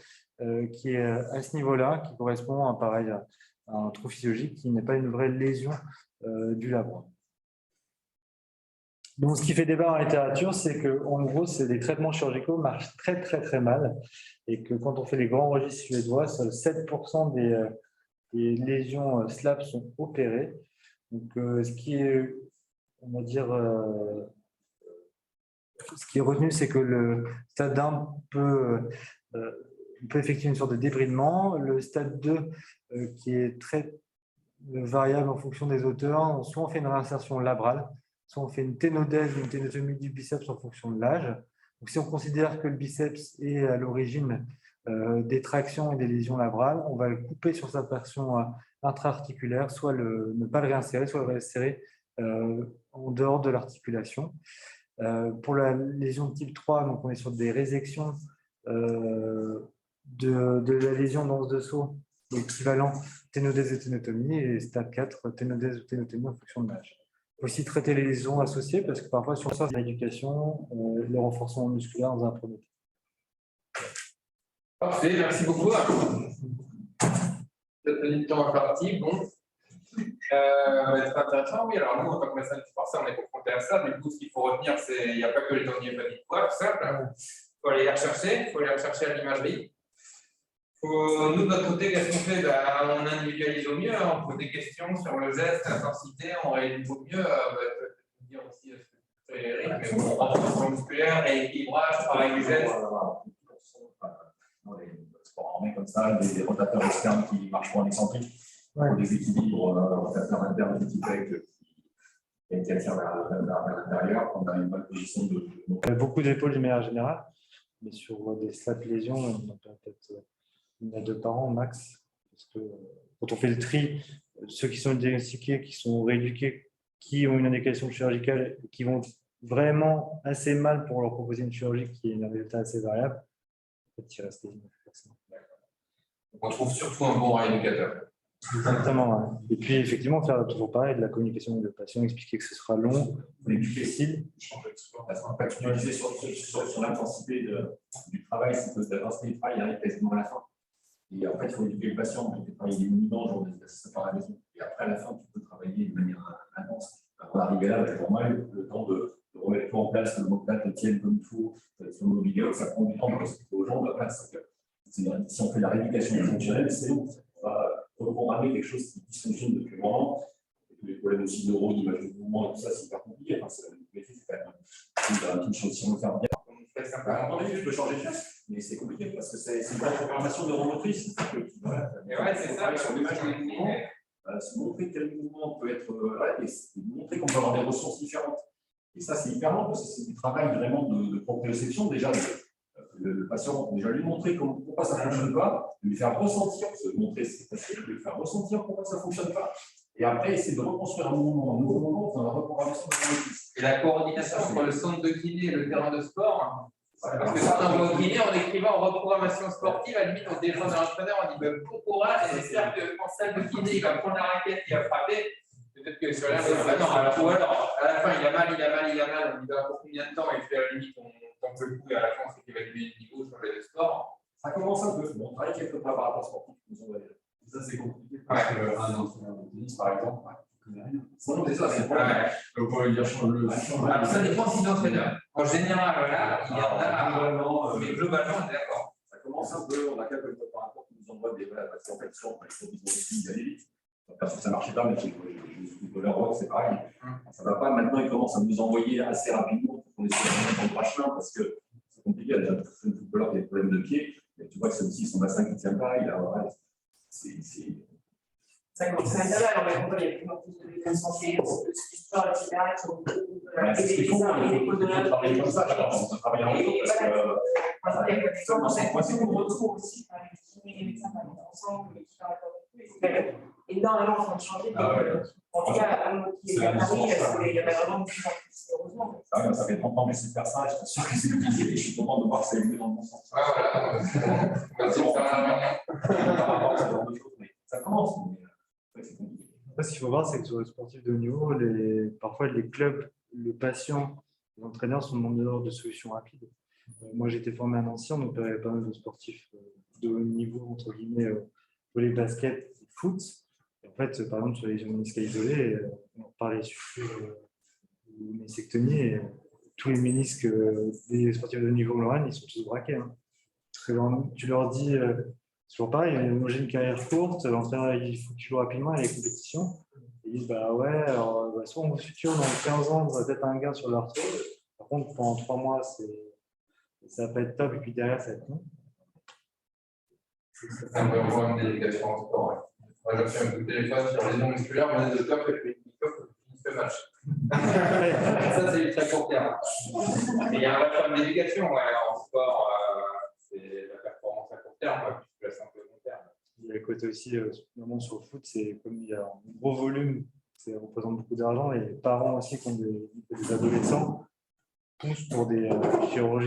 S1: qui est à ce niveau-là, qui correspond à pareil à un trou physiologique qui n'est pas une vraie lésion du labrum. Donc, ce qui fait débat en littérature, c'est qu'en gros, des traitements chirurgicaux marchent très, très, très mal, et que quand on fait les grands registres suédois, seuls 7% des lésions SLAP sont opérées. Donc, ce qui est, on va dire, ce qui est retenu, c'est que le stade 1 peut effectuer une sorte de débridement. Le stade 2, qui est très variable en fonction des auteurs, soit on fait une réinsertion labrale, soit on fait une ténodèse, une ténotomie du biceps en fonction de l'âge. Donc, si on considère que le biceps est à l'origine des tractions et des lésions labrales, on va le couper sur sa portion intra-articulaire, soit ne pas le réinsérer, soit le réinsérer en dehors de l'articulation. Pour la lésion de type 3, donc on est sur des résections de la lésion d'anse de saut, l'équivalent ténodèse et ténotomie, et stade 4, ténodèse ou ténotomie en fonction de l'âge. Il faut aussi traiter les lésions associées, parce que parfois, sur ça, c'est l'éducation, le renforcement musculaire dans un premier temps.
S2: Parfait, merci beaucoup. Le temps est parti, bon. C'est intéressant, oui. Alors, nous, en tant que médecin du sport, on est confronté à ça. Du coup, ce qu'il faut retenir, c'est qu'il n'y a pas que les tendinopathies de poids, tout simple. Il faut aller les rechercher, à l'imagerie. Il Nous, de notre côté, qu'est-ce qu'on fait? On individualise au mieux, on pose des questions sur le geste, l'intensité, on réalise au mieux. Tu peux dire aussi ce que tu fais, Eric, mais bon, renforcement musculaire, rééquilibrage, travail du geste.
S4: Dans les sports armés comme ça, des rotateurs externes qui marchent pour en excentrique, pour des équilibres, rotateurs internes qui attirent vers l'intérieur, on a une bonne position de.
S1: Beaucoup d'épaules de manière générale, mais sur des slaps lésions, on en a peut-être une à deux par an max. Parce que quand on fait le tri, ceux qui sont diagnostiqués, qui sont rééduqués, qui ont une indication chirurgicale, qui vont vraiment assez mal pour leur proposer une chirurgie qui est un résultat assez variable, en fait, il reste les personnes.
S2: On trouve surtout un bon rééducateur.
S1: Exactement. Ouais. Et puis, effectivement, faire toujours pareil, de la communication avec le patient, expliquer que ce sera long, difficile.
S4: En fait, tu disais sur l'intensité du travail, c'est que l'intensité du travail arrive quasiment à la fin. Et en fait, il faut éduquer le patient. Donc, il travaille imminent, genre de ça par la maison. Et après, à la fin, tu peux travailler de manière intense. Pour arriver là, pour moi, le temps de remettre tout en place, que le mot-plate tienne comme il faut, son mobilier, ça prend du temps pour expliquer aux gens de la place. Si on fait de la rééducation fonctionnelle, c'est long. On va reprogrammer quelque chose qui dysfonctionne depuis longtemps. Les problèmes aussi neuro, d'image de mouvement, tout ça, c'est hyper compliqué. Enfin, c'est quand même une chose, si on veut faire bien. Je peux changer de place, mais c'est compliqué parce que c'est une programmation neuromotrice.
S2: Et ouais, c'est ça.
S4: Sur l'image du mouvement, se montrer quel mouvement peut être. Et montrer qu'on peut avoir des ressources différentes. Et ça, c'est hyper long parce que c'est du travail vraiment de proprioception. Déjà, le patient, déjà lui montrer pourquoi ça ne fonctionne pas, lui faire ressentir, se montrer c'est facile, lui faire ressentir pourquoi ça ne fonctionne pas. Et après, essayer de reconstruire un nouveau mouvement dans la reprogrammation de l'exercice.
S2: Et la coordination entre le centre de kiné et le terrain de sport. Parce que certains vont au kiné en écrivant reprogrammation sportive, à la limite, on défend un entraîneur, on dit bon courage, et j'espère qu'en salle de kiné, il va prendre la raquette, il va frapper. Peut-être que sur l'un ou alors, à la fin, il a mal, on lui donne pour combien de temps, et puis à la limite, on tombe le coup, et à la fin, on s'est évalué le niveau sur le sport.
S4: Ça commence un peu. On travaille quelques préparateurs sportifs qui nous ont aidés. Ça, c'est compliqué. Parce qu'un entraîneur de tennis, par exemple, il ne connaît rien. C'est ça, c'est pas. Donc, on va dire change le.
S2: Alors, ça dépend aussi de l'entraîneur. En général, là, il y en a. Mais globalement, on est d'accord.
S4: Ça commence un peu. On a quelques préparateurs qui nous envoient des. Parce qu'en fait, ils ont aussi d'aller vite. Parce que ça ne marchait pas, mais je leur rock, c'est pareil. Ça ne va pas. Maintenant, ils commencent à nous envoyer assez rapidement pour qu'on essaie de mettre en droit chemin parce que c'est compliqué. Il y a déjà tous les footballeurs qui ont des problèmes de pied. Mais tu vois que c'est aussi son bassin qui ne tient pas. Il a.
S8: Ça commence à l'intérieur, alors maintenant il y a plus en plus de médecins de santé, de sport, etc. qui sont beaucoup
S4: c'est ce qu'il faut, il faut travailler comme ça, on travaille en groupe parce que.
S8: Il y a quelques temps, on retrouve aussi les médecins ensemble, qui travaillent énormément en train de changer. En tout cas, à Paris, il y en a vraiment de plus en plus, heureusement.
S4: Ça fait 30 ans que j'essaie de faire ça, je suis sûr que c'est compliqué et je suis content de voir que ça évolue dans le bon sens.
S2: Merci pour faire
S4: ça commence, mais c'est compliqué.
S1: Ce qu'il faut voir, c'est que sur les sportifs de haut niveau, parfois les clubs, le patient, les entraîneurs sont demandeurs de solutions rapides. Moi, j'ai été formé à Nancy, on opérait pas mal de sportifs de haut niveau, entre guillemets, volley, basket et foot. Et en fait, par exemple, sur les ménisques isolés, on parlait sur une mastectomie et tous les ménisques des sportifs de haut niveau en Lorraine, ils sont tous braqués. Hein. Tu leur dis, c'est toujours pareil, moi j'ai une carrière courte, l'entraîneur il faut que tu joues rapidement à les compétitions. Ils disent, bah ouais, alors, soit au futur, dans 15 ans, on va peut-être un gain sur leur taux. Par contre, pendant 3 mois, ça va pas être top, et puis derrière, ça va être non.
S2: C'est un vrai problème d'éducation en sport. Moi, j'ai fait un coup de téléphone sur les ondes musculaires, on est de top avec les microscopes qui se match. Ça, c'est du très court terme. Et il y a un vrai problème d'éducation en sport, c'est la performance à court terme, puisque la santé à long terme.
S1: Il y a le côté aussi, notamment sur le foot, c'est comme il y a un gros volume, ça représente beaucoup d'argent, et les parents aussi qui ont des adolescents poussent pour des chirurgies